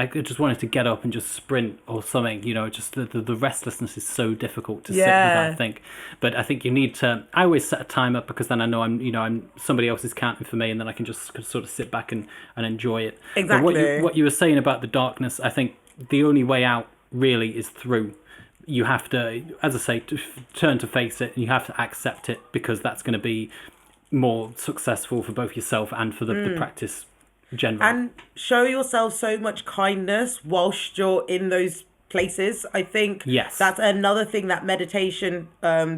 just wanted to get up and just sprint or something. Just the restlessness is so difficult to sit with, I think. But I think you need to. I always set a timer, because then I know I'm somebody else is counting for me, and then I can just sort of sit back and enjoy it. Exactly. But what you were saying about the darkness, I think the only way out really is through. You have to, as I say, turn to face it, and you have to accept it, because that's going to be more successful for both yourself and for the practice generally. And show yourself so much kindness whilst you're in those places. I think that's another thing that meditation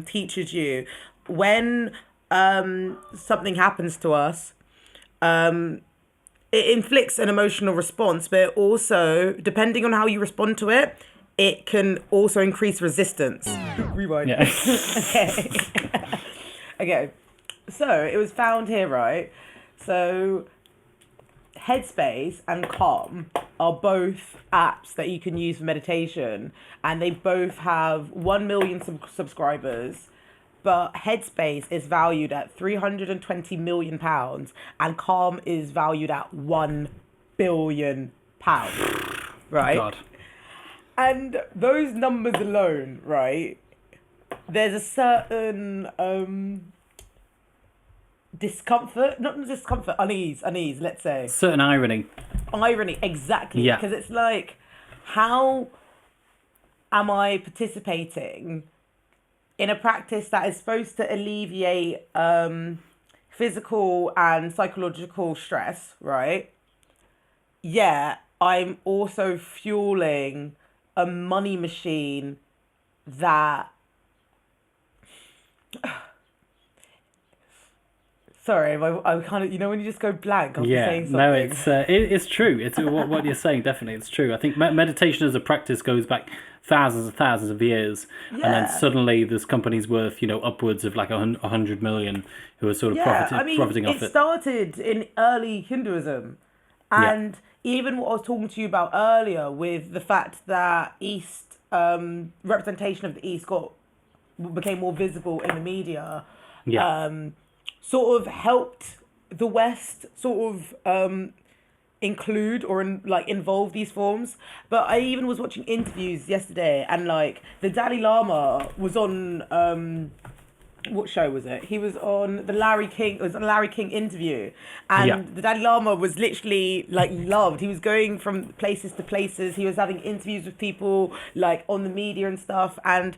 teaches you. When something happens to us, it inflicts an emotional response, but it also, depending on how you respond to it, it can also increase resistance. Rewind. Yeah. Okay. Okay. So it was found here, right? So Headspace and Calm are both apps that you can use for meditation, and they both have 1 million subscribers. But Headspace is valued at £320 million, and Calm is valued at £1 billion. Right? God. And those numbers alone, right? There's a certain discomfort, not discomfort, unease, let's say. Certain irony. Irony, exactly. Yeah. Because it's like, how am I participating in a practice that is supposed to alleviate physical and psychological stress, right? Yeah, I'm also fueling a money machine that... Sorry, I kind of, when you just go blank after saying something. No, it's true. It's what you're saying. Definitely, it's true. I think meditation as a practice goes back thousands of years, and then suddenly there's companies worth upwards of like 100 million who are sort of profiting off it. It started in early Hinduism, and even what I was talking to you about earlier with the fact that East representation of the East became more visible in the media. Sort of helped the West sort of include or involve these forms. But I even was watching interviews yesterday, and the Dalai Lama was on what show was it? He was on the Larry King. It was a Larry King interview, and the Dalai Lama was literally loved. He was going from places to places. He was having interviews with people on the media and stuff, and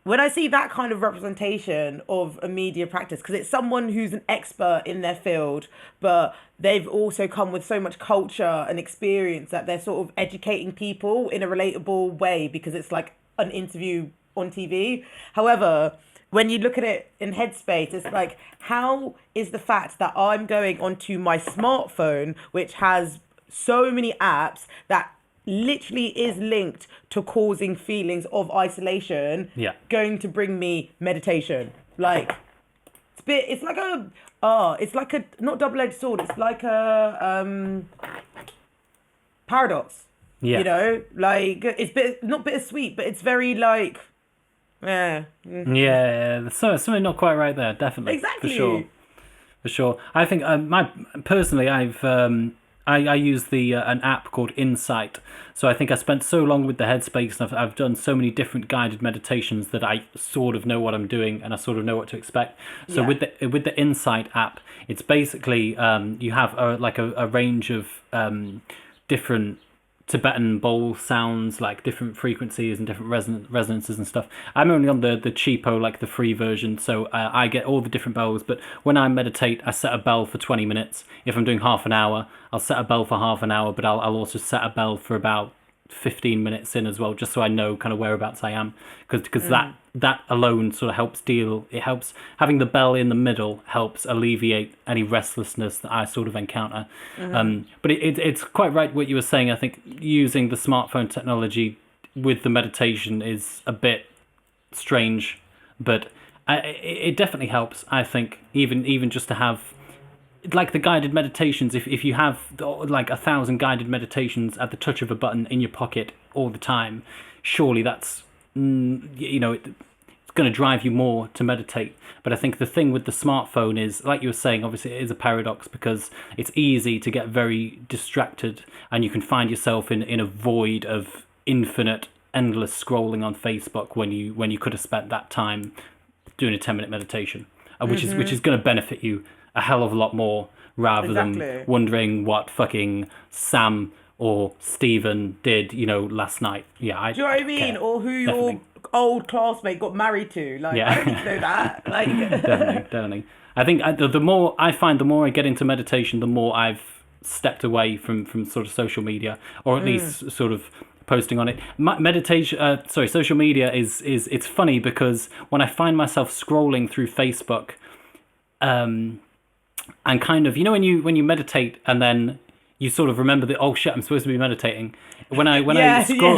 when I see that kind of representation of a media practice, because it's someone who's an expert in their field, but they've also come with so much culture and experience that they're sort of educating people in a relatable way, because it's like an interview on TV. However, when you look at it in Headspace, it's like, how is the fact that I'm going onto my smartphone, which has so many apps that literally is linked to causing feelings of isolation, going to bring me meditation? It's like a not double-edged sword, it's like a paradox. It's not bittersweet, but it's very there's something not quite right there, definitely. Exactly. For sure. I think I use an app called Insight. So I think I spent so long with the Headspace, and I've done so many different guided meditations that I sort of know what I'm doing, and I sort of know what to expect. So with the Insight app, it's basically you have a range of different Tibetan bowl sounds, different frequencies and different resonances and stuff. I'm only on the cheapo, the free version, so I get all the different bells. But when I meditate, I set a bell for 20 minutes. If I'm doing half an hour, I'll set a bell for half an hour, but I'll also set a bell for about 15 minutes in as well, just so I know kind of whereabouts I am, because that alone sort of helps deal. It helps having the bell in the middle helps alleviate any restlessness that I sort of encounter. But it's quite right what you were saying. I think using the smartphone technology with the meditation is a bit strange, but it definitely helps. I think even just to have like the guided meditations, if you have like 1,000 guided meditations at the touch of a button in your pocket all the time, surely that's it's going to drive you more to meditate. But I think the thing with the smartphone is, like you were saying, obviously it is a paradox because it's easy to get very distracted, and you can find yourself in a void of infinite, endless scrolling on Facebook when you could have spent that time doing a 10-minute meditation, which is going to benefit you a hell of a lot more, rather than wondering what fucking Sam or Stephen did, last night. Yeah, do you know what I mean? care. Or who Definitely. your old classmate got married to? Like, Yeah. I don't need to know that. Like, Definitely. I think the more I get into meditation, the more I've stepped away from sort of social media, or at least sort of posting on it. Social media is it's funny because when I find myself scrolling through Facebook, and kind of, when you meditate and then you sort of remember that, oh shit, I'm supposed to be meditating. When I scroll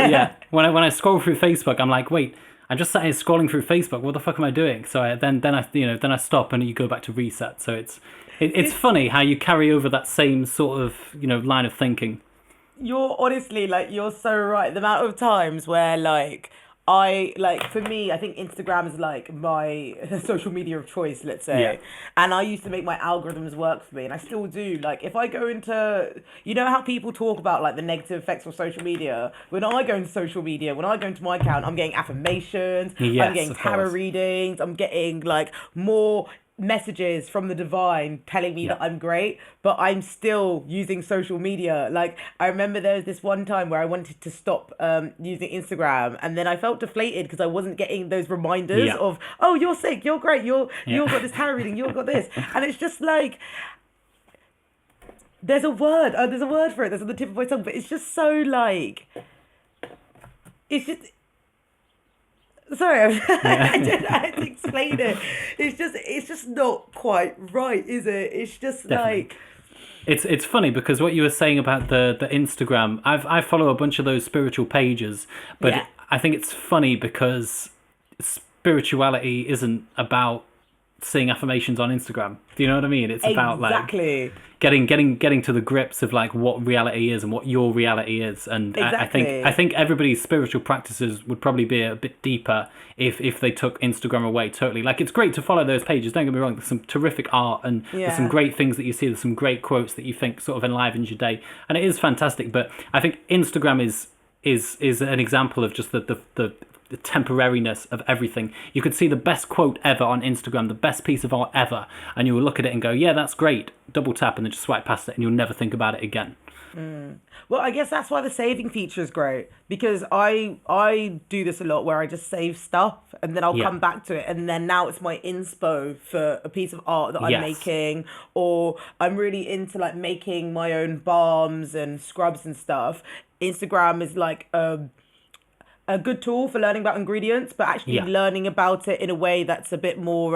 when I scroll through Facebook, I'm like, wait, I'm just sat here scrolling through Facebook. What the fuck am I doing? So then I stop and you go back to reset. So it's funny how you carry over that same sort of line of thinking. you're honestly, like, you're so right. The amount of times where, like, for me, I think Instagram is like my social media of choice, let's say. Yeah. And I used to make my algorithms work for me, and I still do. Like, if I go into, how people talk about like the negative effects of social media. When I go into social media, when I go into my account, I'm getting affirmations, Yes, I'm getting of tarot course. readings, I'm getting like more messages from the divine telling me that I'm great, but I'm still using social media. Like, I remember there was this one time where I wanted to stop using Instagram, and then I felt deflated because I wasn't getting those reminders Yeah. of, oh, you're sick, you're great, you've Yeah. got this tarot reading, you've got this. And it's just like, there's a word for it that's on the tip of my tongue, but it's just so like, it's just, sorry, I don't know how to explain it. It's just not quite right, is it? It's just Definitely. like, It's funny because what you were saying about the Instagram, I follow a bunch of those spiritual pages, but Yeah. I think it's funny because spirituality isn't about seeing affirmations on Instagram. Do you know what I mean? It's about like exactly. getting to the grips of like what reality is and what your reality is. And Exactly. I think everybody's spiritual practices would probably be a bit deeper if they took Instagram away totally. Like, it's great to follow those pages, don't get me wrong, there's some terrific art and there's some Yeah. great things that you see, there's some great quotes that you think sort of enlivens your day, and it is fantastic. But I think Instagram is an example of just the temporariness of everything. You could see the best quote ever on Instagram, the best piece of art ever, and you will look at it and go, yeah, that's great, double tap and then just swipe past it, and you'll never think about it again. Well, I guess that's why the saving feature is great, because I do this a lot where I just save stuff and then I'll Yeah. come back to it, and then now it's my inspo for a piece of art that I'm Yes. making, or I'm really into like making my own balms and scrubs and stuff. Instagram is like a good tool for learning about ingredients, but actually Yeah. learning about it in a way that's a bit more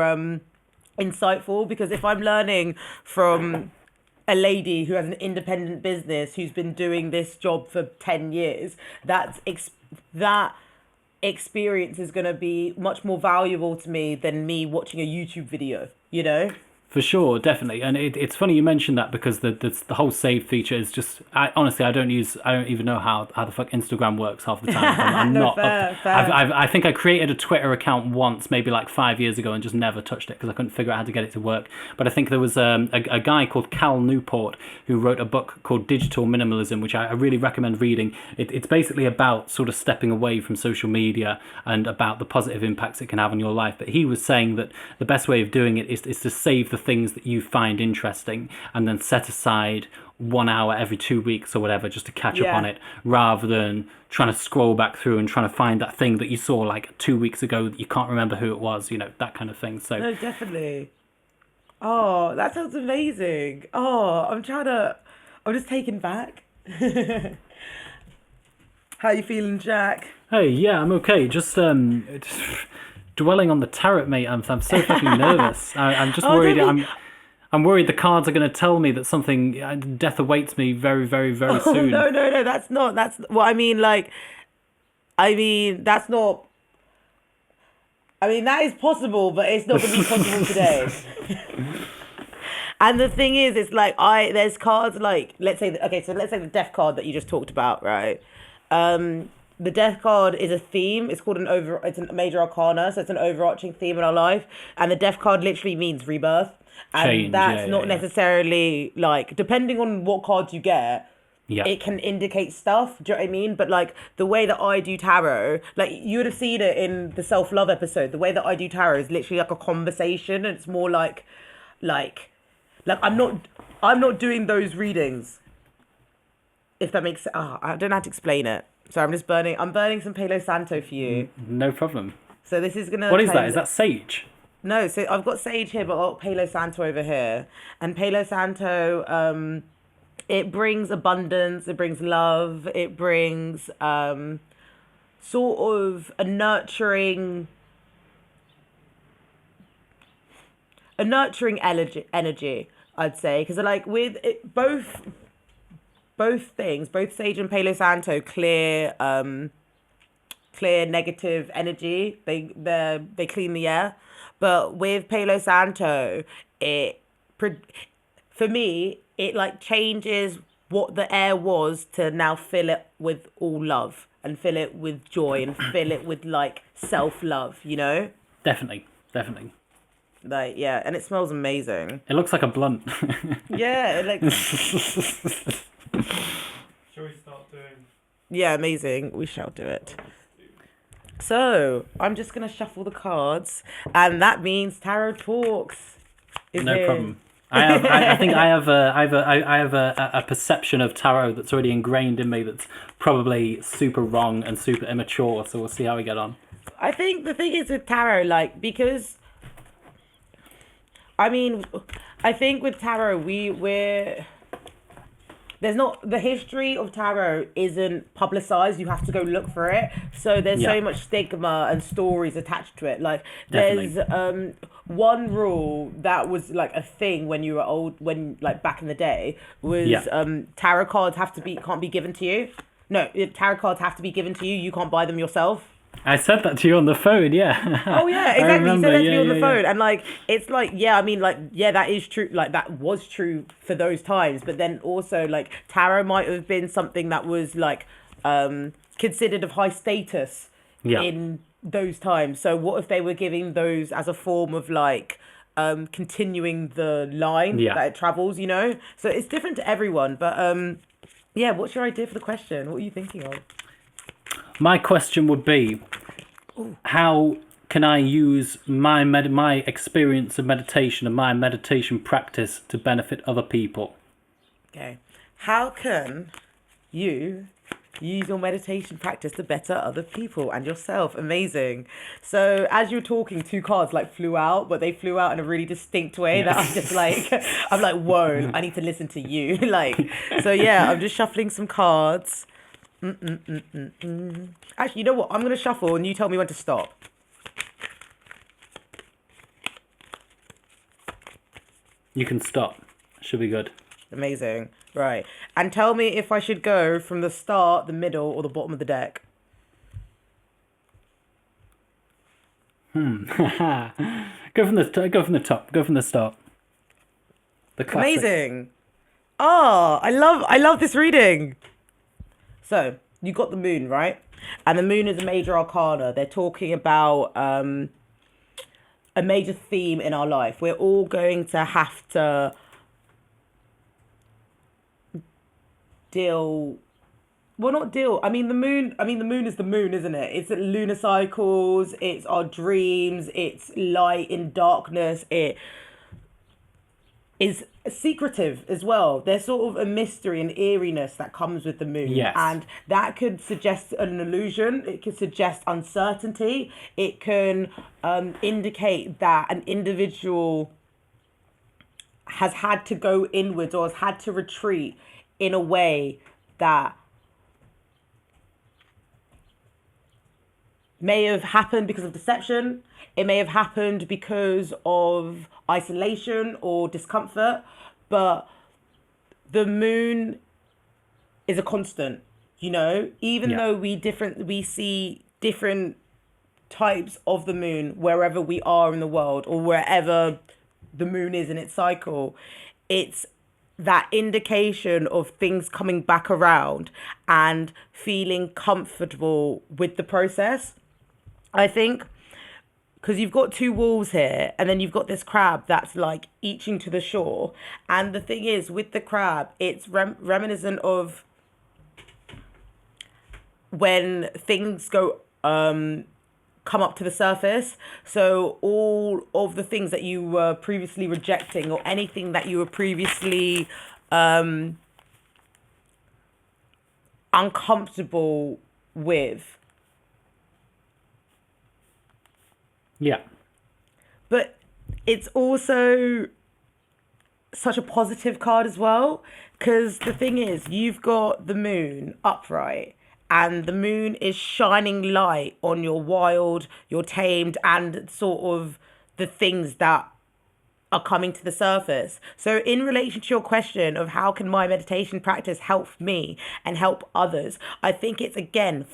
insightful. Because if I'm learning from a lady who has an independent business who's been doing this job for 10 years, that experience is going to be much more valuable to me than me watching a YouTube video, you know? For sure, definitely, and it's funny you mentioned that because the whole save feature is just. Honestly, I don't even know how the fuck Instagram works half the time. I'm No, not. fair, fair. I think I created a Twitter account once, maybe like 5 years ago, and just never touched it because I couldn't figure out how to get it to work. But I think there was a guy called Cal Newport who wrote a book called Digital Minimalism, which I really recommend reading. It's basically about sort of stepping away from social media and about the positive impacts it can have on your life. But he was saying that the best way of doing it is to save the things that you find interesting and then set aside 1 hour every 2 weeks or whatever just to catch up Yeah. on it, rather than trying to scroll back through and trying to find that thing that you saw like 2 weeks ago that you can't remember who it was, that kind of thing. So No, definitely. Oh, that sounds amazing. I'm just taken back. How you feeling, Jack? Hey, yeah, I'm okay. Just dwelling on the tarot, mate. I'm so fucking nervous. I'm just Oh, don't worried. be. I'm worried the cards are going to tell me that something death awaits me very, very, very Oh soon. no, no, no. That's not. That's what I mean. Like, I mean, that's not. I mean, that is possible, but it's not going to be possible today. And the thing is, it's like there's cards like let's say okay, so let's say the death card that you just talked about, right? The death card is a theme. It's called it's a major arcana, so it's an overarching theme in our life. And the death card literally means rebirth, and Change. Yeah, that's yeah, not yeah. necessarily like depending on what cards you get. Yeah, It can indicate stuff. Do you know what I mean? But like the way that I do tarot, like you would have seen it in the self love episode. The way that I do tarot is literally like a conversation, and it's more like, like I'm not doing those readings. If that makes sense. Oh, I don't know how to explain it. So I'm burning some Palo Santo for you. no problem. So this is gonna What is that? cleanse. Is that sage? No, so I've got sage here, but I've got Palo Santo over here. And Palo Santo, it brings abundance, it brings love, it brings sort of a nurturing energy, I'd say. Because like with it, both things, both sage and Palo Santo clear negative energy. They clean the air. But with Palo Santo, it for me it like changes what the air was to now fill it with all love and fill it with joy and fill it with like self love. You know, Definitely, definitely. like yeah, and it smells amazing. It looks like a blunt. Yeah, like Shall we start doing? yeah, amazing. We shall do it. So I'm just gonna shuffle the cards, and that means Tarot Talks is No here. problem. I think I have a perception of tarot that's already ingrained in me that's probably super wrong and super immature. So we'll see how we get on. I think the thing is with tarot, like because I mean, I think with tarot we're there's not the history of tarot isn't publicized. You have to go look for it. So there's Yeah. so much stigma and stories attached to it. Like Definitely. there's one rule that was like a thing when you were old, when like back in the day was Yeah. tarot cards can't be given to you. No, tarot cards have to be given to you. You can't buy them yourself. I said that to you on the phone, yeah. Oh yeah, I exactly. You remember, said that to me yeah, on the yeah, phone, yeah. and like it's like yeah, I mean like yeah, that is true. Like that was true for those times, but then also like tarot might have been something that was like considered of high status Yeah. in those times. So what if they were giving those as a form of like continuing the line Yeah. that it travels? You know, so it's different to everyone. But yeah, what's your idea for the question? What are you thinking of? My question would be, how can I use my experience of meditation and my meditation practice to benefit other people? Okay. How can you use your meditation practice to better other people and yourself? Amazing. So as you're talking, two cards like flew out, but they flew out in a really distinct way that I'm just like, I'm like, whoa, I need to listen to you. Like, so yeah, I'm just shuffling some cards. Actually, you know what? I'm going to shuffle and you tell me when to stop. You can stop. Should be good. Amazing. Right. And tell me if I should go from the start, the middle, or the bottom of the deck. Go from the top. Go from the start. The classic. Amazing. Oh, I love this reading. So, you got the moon, right? And the moon is a major arcana. They're talking about a major theme in our life. We're all going to have to deal well not deal I mean the moon is the moon, isn't it? It's lunar cycles, it's our dreams, it's light in darkness, it is secretive as well. There's sort of a mystery and eeriness that comes with the moon. Yes. And that could suggest an illusion. It could suggest uncertainty. It can indicate that an individual has had to go inwards or has had to retreat in a way that may have happened because of deception. It may have happened because of isolation or discomfort. But the moon is a constant, even Yeah. though we see different types of the moon wherever we are in the world or wherever the moon is in its cycle. It's that indication of things coming back around and feeling comfortable with the process. I think because you've got two wolves here and then you've got this crab that's like eaching to the shore. And the thing is, with the crab, it's reminiscent of when things come up to the surface. So all of the things that you were previously rejecting or anything that you were previously uncomfortable with. Yeah. But it's also such a positive card as well, because the thing is, you've got the moon upright and the moon is shining light on your wild, your tamed, and sort of the things that are coming to the surface. So in relation to your question of how can my meditation practice help me and help others, I think it's again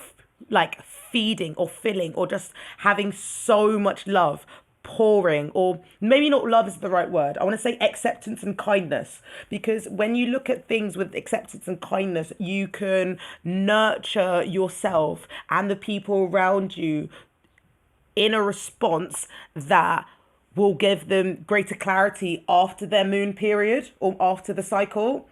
like feeding or filling or just having so much love pouring, or maybe not love is the right word. I want to say acceptance and kindness, because when you look at things with acceptance and kindness, you can nurture yourself and the people around you in a response that will give them greater clarity after their moon period or after the cycle.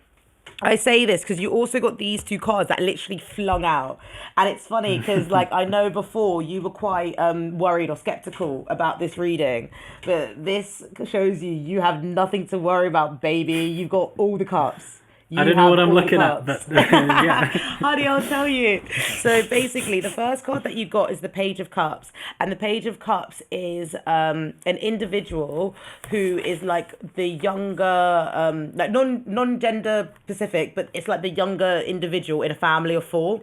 I say this because you also got these two cards that literally flung out. And it's funny because, like, I know before you were quite worried or skeptical about this reading, but this shows you have nothing to worry about, baby. You've got all the cups. I You don't know have what I'm all the looking at, cups. but yeah. Honey, I'll tell you. So basically, the first card that you got is the Page of Cups, and the Page of Cups is an individual who is like the younger, like non gender specific, but it's like the younger individual in a family of four,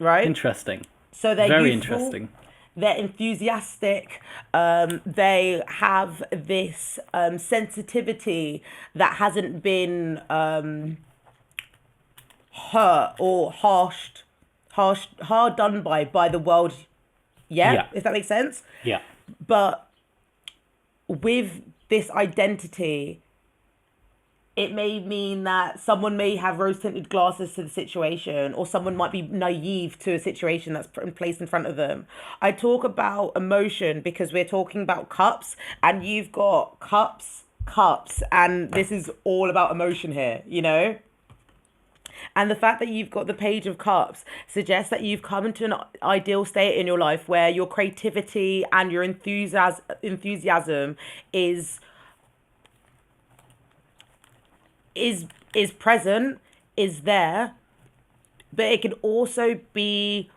right? Interesting. So they're Very youthful, interesting. they're enthusiastic, they have this sensitivity that hasn't been hurt or hard done by the world yet, Yeah. if that makes sense. Yeah. But with this identity, it may mean that someone may have rose tinted glasses to the situation, or someone might be naive to a situation that's placed in front of them. I talk about emotion because we're talking about cups, and you've got cups, and this is all about emotion here, And the fact that you've got the Page of Cups suggests that you've come into an ideal state in your life where your creativity and your enthusiasm is present, is there, but it can also be,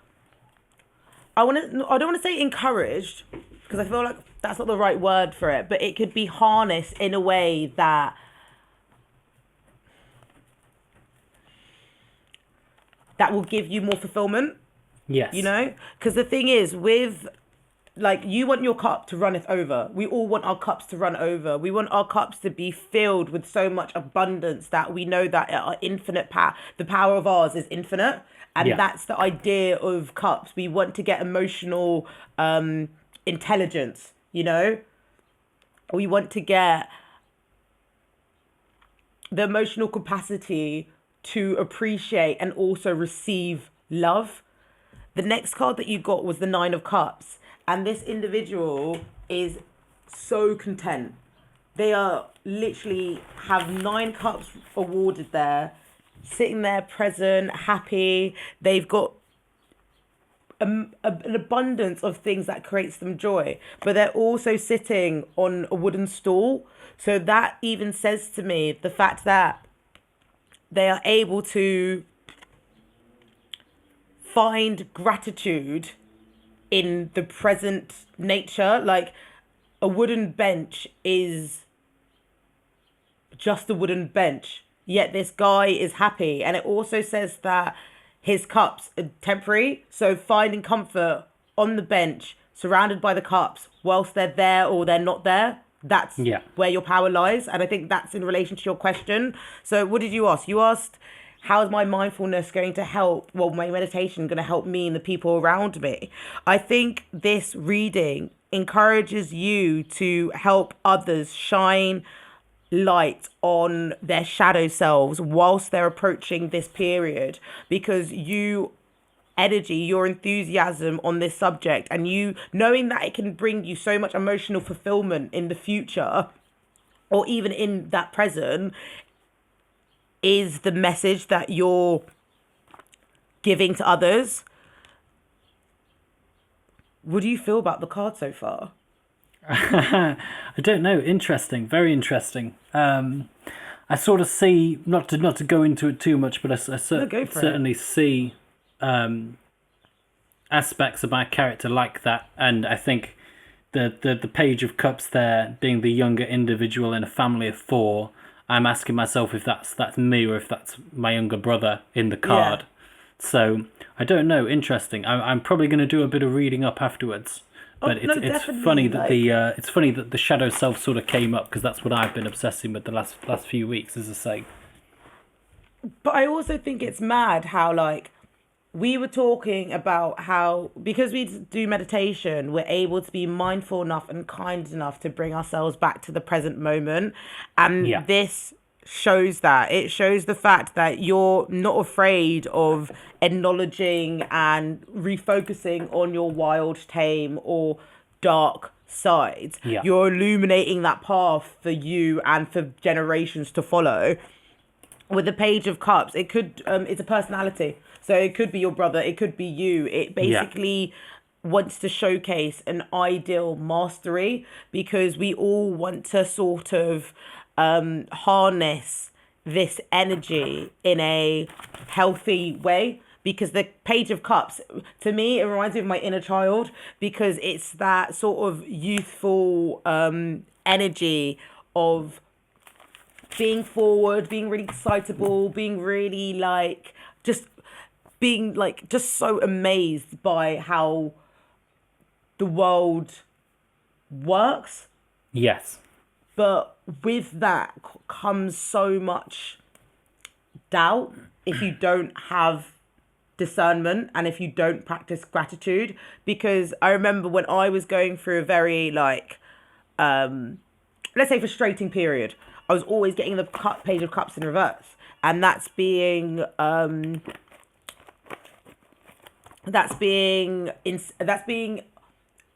I don't want to say encouraged, because I feel like that's not the right word for it, but it could be harnessed in a way that will give you more fulfillment, Yes. because the thing is with, like, you want your cup to runneth over. We all want our cups to run over. We want our cups to be filled with so much abundance that we know that our infinite power, the power of ours is infinite. And Yeah. that's the idea of cups. We want to get emotional intelligence, We want to get the emotional capacity to appreciate and also receive love. The next card that you got was the Nine of Cups. And this individual is so content. They are literally have 9 cups awarded there, sitting there present, happy. They've got an abundance of things that creates them joy. But they're also sitting on a wooden stool. So that even says to me the fact that they are able to find gratitude in the present nature. Like, a wooden bench is just a wooden bench, yet this guy is happy. And it also says that his cups are temporary, so finding comfort on the bench, surrounded by the cups, whilst they're there or they're not there. That's Yeah. where your power lies. And I think that's in relation to your question. So, what did you ask? You asked, how is my mindfulness going to help? Well, my meditation going to help me and the people around me? I think this reading encourages you to help others shine light on their shadow selves whilst they're approaching this period, because you energy, your enthusiasm on this subject, and you knowing that it can bring you so much emotional fulfillment in the future or even in that present, is the message that you're giving to others. What do you feel about the card so far? I don't know. Interesting. Very interesting. I sort of see, not to go into it too much, but I No, go for it. certainly see aspects of my character like that, and I think the Page of Cups there being the younger individual in a family of four. I'm asking myself if that's me or if that's my younger brother in the card. Yeah. So I don't know. Interesting. I'm probably going to do a bit of reading up afterwards. But no, it's definitely, funny that it's funny that the shadow self sort of came up, because that's what I've been obsessing with the last few weeks, as I say. But I also think it's mad how, like, we were talking about how, because we do meditation, we're able to be mindful enough and kind enough to bring ourselves back to the present moment. Yeah. And this shows that. It shows the fact that you're not afraid of acknowledging and refocusing on your wild, tame, or dark sides. Yeah. You're illuminating that path for you and for generations to follow. With the Page of Cups, it could it's a personality, so it could be your brother, it could be you. It basically wants to showcase an ideal mastery, because we all want to sort of harness this energy in a healthy way, because the Page of Cups, to me, it reminds me of my inner child, because it's that sort of youthful energy of being forward, being really excitable, being really like just being like just so amazed by how the world works. Yes. But with that comes so much doubt if you don't have discernment and if you don't practice gratitude. Because I remember when I was going through a very like let's say frustrating period, I was always getting the Page of Cups in reverse, and that's being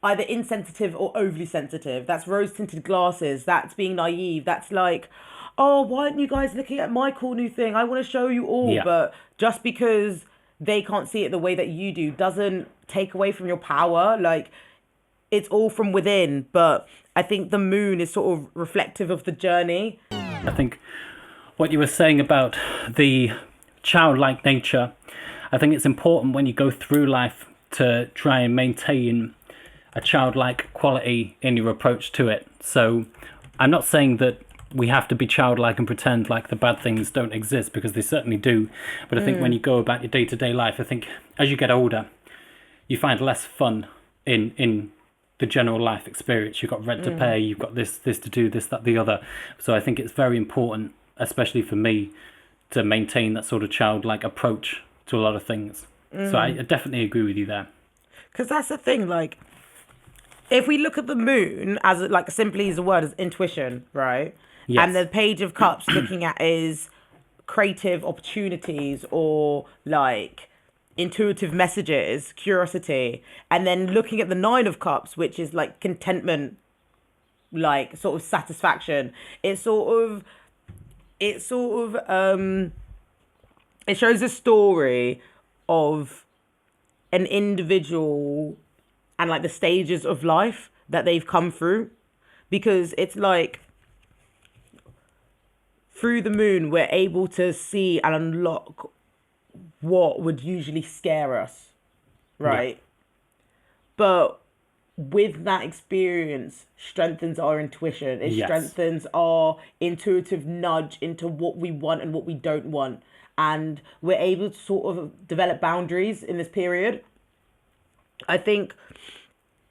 either insensitive or overly sensitive. That's rose tinted glasses. That's being naive. That's like, oh, why aren't you guys looking at my cool new thing? I want to show you all. Yeah. But just because they can't see it the way that you do doesn't take away from your power. Like, it's all from within. But I think the moon is sort of reflective of the journey. I think what you were saying about the childlike nature, I think it's important when you go through life to try and maintain a childlike quality in your approach to it. So I'm not saying that we have to be childlike and pretend like the bad things don't exist, because they certainly do. But I think when you go about your day-to-day life, I think as you get older, you find less fun in the general life experience. You've got rent to pay, you've got this to do, this, that, the other. So I think it's very important, especially for me, to maintain that sort of childlike approach to a lot of things. So I definitely agree with you there. Because that's the thing, like, if we look at the moon as like simply as a word, as intuition, right? Yes. And the Page of Cups looking at is creative opportunities or like intuitive messages, curiosity, and then looking at the Nine of Cups, which is like contentment, like sort of satisfaction. It shows a story of an individual and like the stages of life that they've come through, because it's like through the moon we're able to see and unlock what would usually scare us, right? But with that experience strengthens our intuition. It strengthens our intuitive nudge into what we want and what we don't want, and we're able to sort of develop boundaries in this period. I think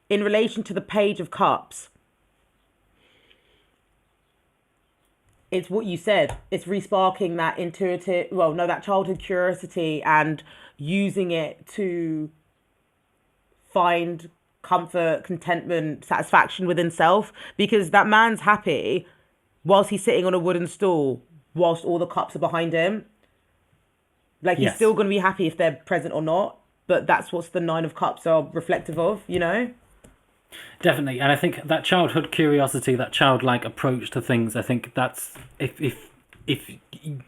in relation to the Page of Cups, it's what you said. It's resparking that intuitive, well, no, that childhood curiosity and using it to find comfort, contentment, satisfaction within self. Because that man's happy whilst he's sitting on a wooden stool, whilst all the cups are behind him. Like he's Yes. still going to be happy if they're present or not. But that's what the Nine of Cups are reflective of, you know? Definitely, and I think that childhood curiosity, that childlike approach to things, I think that's if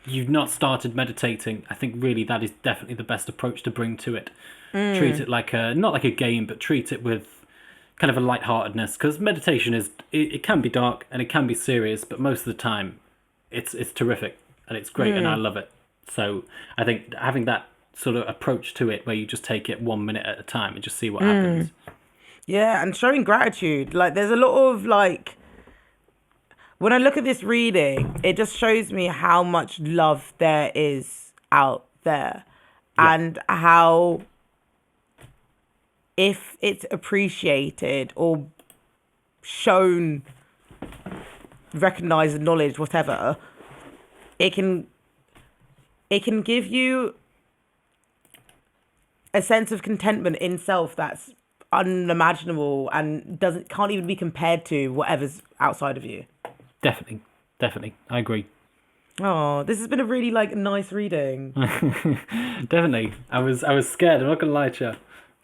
you've not started meditating, I think really that is definitely the best approach to bring to it. Treat it like a not like a game, but treat it with kind of a lightheartedness, because meditation it can be dark and it can be serious, but most of the time, it's terrific and it's great and I love it. So I think having that sort of approach to it, where you just take it 1 minute at a time and just see what happens. Yeah, and showing gratitude. Like, there's a lot of, like, when I look at this reading, it just shows me how much love there is out there. Yeah. And how, if it's appreciated or shown, recognized, acknowledged, whatever, it can give you a sense of contentment in self that's unimaginable and can't even be compared to whatever's outside of you. Definitely, I agree. Oh, this has been a really like nice reading. Definitely, I was scared. I'm not gonna lie to you,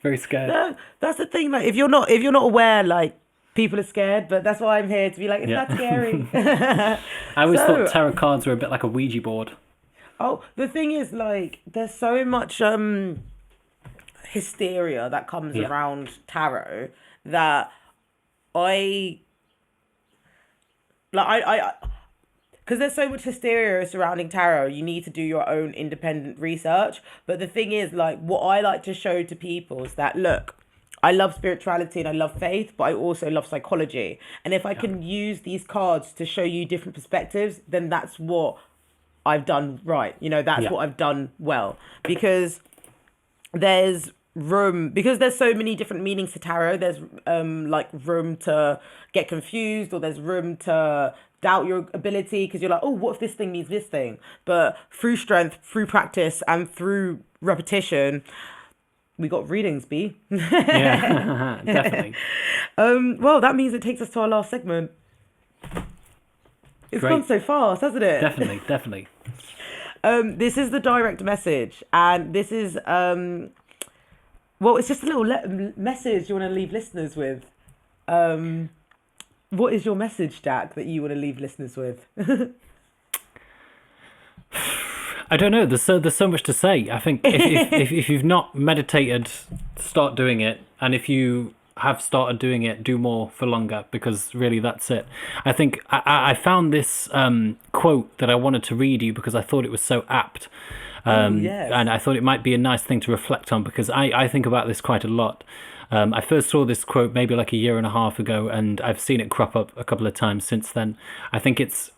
very scared. No, that's the thing. Like, if you're not aware, like, people are scared, but that's why I'm here to be like, it's Yeah. not scary. I always So- thought tarot cards were a bit like a Ouija board. Oh, the thing is, like, there's so much hysteria that comes Yeah. around tarot that I like I because there's so much hysteria surrounding tarot, you need to do your own independent research. But the thing is, like, what I like to show to people is that, look, I love spirituality and I love faith, but I also love psychology. And if I can use these cards to show you different perspectives, then that's what I've done right. You know, that's Yeah. what I've done well. Because there's so many different meanings to tarot. There's like room to get confused, or there's room to doubt your ability because you're like, oh, what if this thing means this thing? But through strength, through practice, and through repetition, we got readings, B. Yeah, definitely. Well, that means it takes us to our last segment. It's Great. gone so fast, hasn't it? Definitely. This is the direct message, and this is well, it's just a little message you want to leave listeners with. What is your message, Jack, that you want to leave listeners with? I don't know. There's so much to say. I think if you've not meditated, start doing it, and if you have started doing it, do more for longer, because really that's it. I think I found this quote that I wanted to read you because I thought it was so apt. Yes. And I thought it might be a nice thing to reflect on, because I think about this quite a lot. I first saw this quote maybe like a year and a half ago, and I've seen it crop up a couple of times since then. I think it's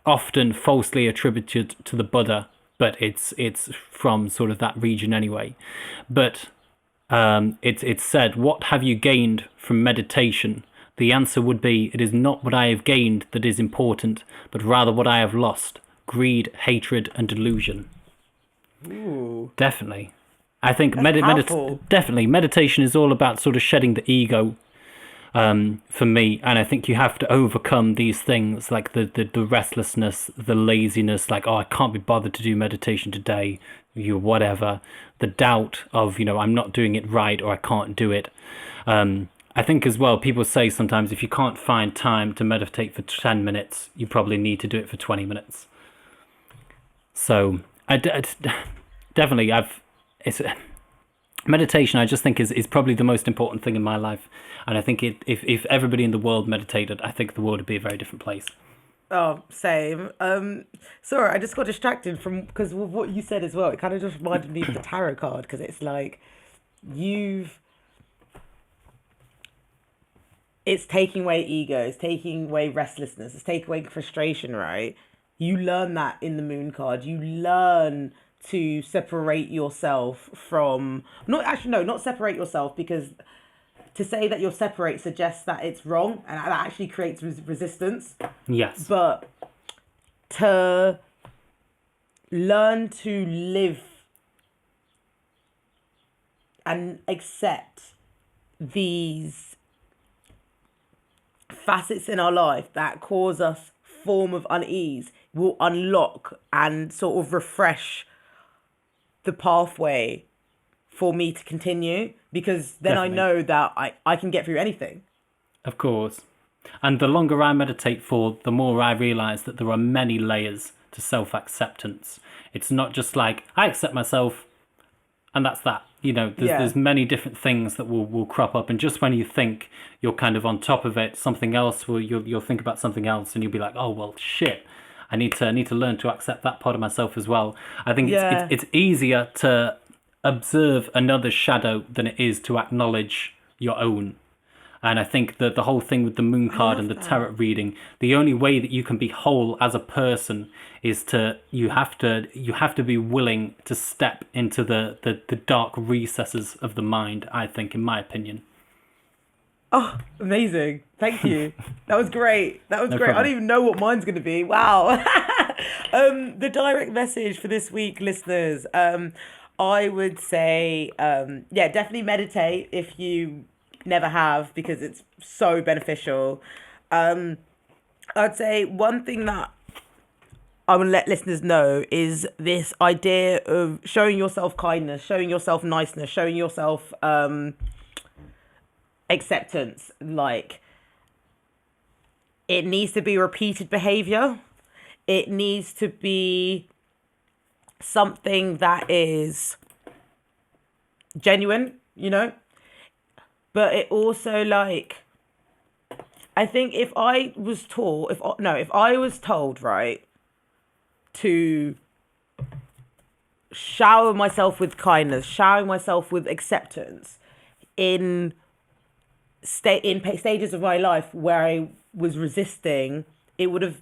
often falsely attributed to the Buddha, but it's from sort of that region anyway. But it's said, "What have you gained from meditation?" The answer would be, "It is not what I have gained that is important, but rather what I have lost: greed, hatred, and delusion." Ooh. Definitely. I think powerful. definitely meditation is all about sort of shedding the ego, for me, and I think you have to overcome these things like the restlessness, the laziness, like, oh, I can't be bothered to do meditation today, whatever, the doubt of, I'm not doing it right, or I can't do it. I think as well, people say sometimes if you can't find time to meditate for 10 minutes, you probably need to do it for 20 minutes. So definitely, meditation, I just think is probably the most important thing in my life, and I think if everybody in the world meditated, I think the world would be a very different place. Oh, same. Sorry, I just got distracted because of what you said as well. It kind of just reminded me of the tarot card, because it's like it's taking away ego, it's taking away restlessness, it's taking away frustration, right? You learn that in the moon card. You learn to separate yourself from, not actually, no, not separate yourself, because to say that you're separate suggests that it's wrong and that actually creates resistance. Yes. But to learn to live and accept these facets in our life that cause us form of unease will unlock and sort of refresh the pathway for me to continue, because then Definitely. I know that I can get through anything. Of course. And the longer I meditate for, the more I realize that there are many layers to self-acceptance. It's not just like, I accept myself and that's that. There's many different things that will crop up. And just when you think you're kind of on top of it, something else you'll think about something else and you'll be like, oh, well, shit. I need to learn to accept that part of myself as well. I think it's easier to observe another's shadow than it is to acknowledge your own. And I think that the whole thing with the moon card and the tarot reading, the only way that you can be whole as a person is you have to be willing to step into the dark recesses of the mind, I think, in my opinion. Oh, amazing. Thank you. That was great. That was No great. I problem. don't even know what mine's going to be. Wow. The direct message for this week, listeners, I would say, definitely meditate if you never have, because it's so beneficial. I'd say one thing that I would let listeners know is this idea of showing yourself kindness, showing yourself niceness, showing yourself acceptance. Like, it needs to be repeated behavior. It needs to be something that is genuine, but it also, like, I think if I was told, right, to shower myself with kindness, shower myself with acceptance in stages of my life where I was resisting, it would have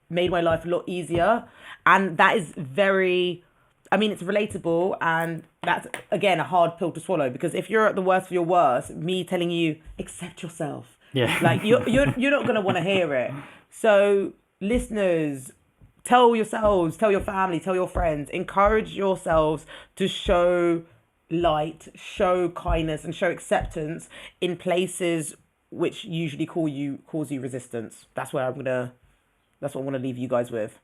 made my life a lot easier. And that is it's relatable, and that's, again, a hard pill to swallow, because if you're at the worst of your worst, me telling you, accept yourself, like, you're not going to want to hear it. So, listeners, tell yourselves, tell your family, tell your friends, encourage yourselves to show light, show kindness, and show acceptance in places which usually cause you resistance. That's what I want to leave you guys with.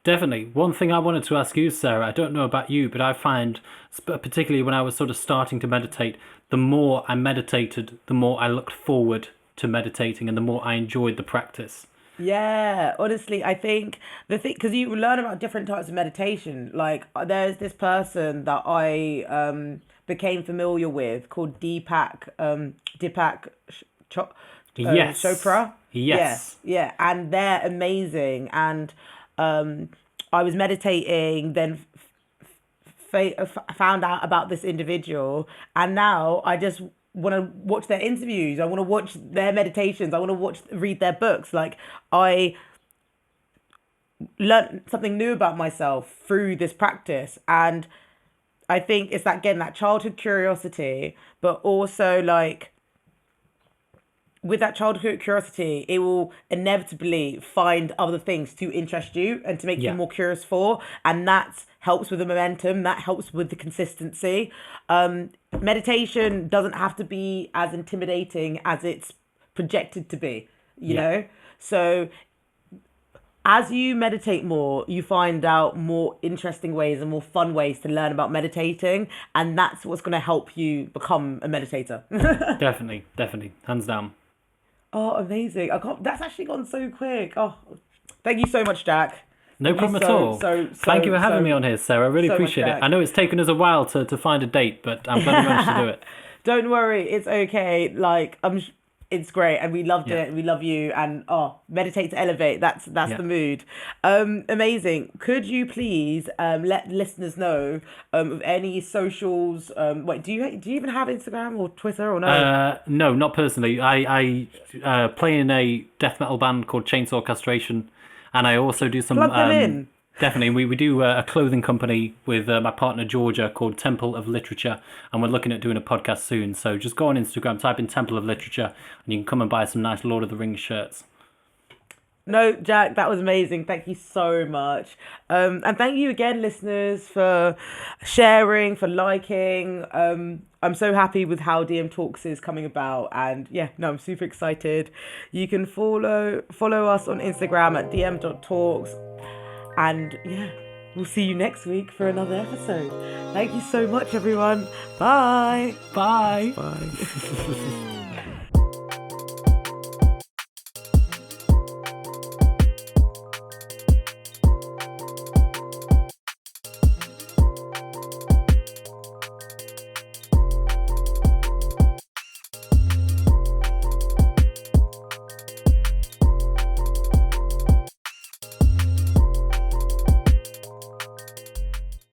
Definitely. One thing I wanted to ask you, Sarah, I don't know about you, but I find, particularly when I was sort of starting to meditate, the more I meditated, the more I looked forward to meditating and the more I enjoyed the practice. Yeah, honestly, I think because you learn about different types of meditation. Like, there's this person that I became familiar with called Deepak Yes. Chopra. Yes. Yeah, and they're amazing. And I was meditating, then found out about this individual, and now I just want to watch their interviews. I want to watch their meditations. I want to read their books. Like, I learned something new about myself through this practice, and I think it's that childhood curiosity, but also, like, with that childhood curiosity, it will inevitably find other things to interest you and to make you more curious for. And that helps with the momentum, that helps with the consistency. Meditation doesn't have to be as intimidating as it's projected to be, you know? So as you meditate more, you find out more interesting ways and more fun ways to learn about meditating. And that's what's going to help you become a meditator. Definitely. Hands down. Oh, amazing. That's actually gone so quick. Oh, thank you so much, Jack. No problem at all. Thank you for having me on here, Sarah. I really appreciate it. I know it's taken us a while to find a date, but I'm glad we managed to do it. Don't worry, it's okay. Like, it's great, and we loved it, and we love you, and meditate to elevate. That's the mood. Amazing. Could you please let listeners know of any socials? Wait, do you even have Instagram or Twitter or no? No, not personally. I play in a death metal band called Chainsaw Castration, and I also do some Plug them in. Definitely. We do a clothing company with my partner Georgia called Temple of Literature, and we're looking at doing a podcast soon. So just go on Instagram, type in Temple of Literature, and you can come and buy some nice Lord of the Rings shirts. No, Jack, that was amazing. Thank you so much. And thank you again, listeners, for sharing, for liking. I'm so happy with how DM Talks is coming about. And yeah, no, I'm super excited. You can follow us on Instagram at dm.talks. And yeah, we'll see you next week for another episode. Thank you so much, everyone. Bye. Bye. Bye.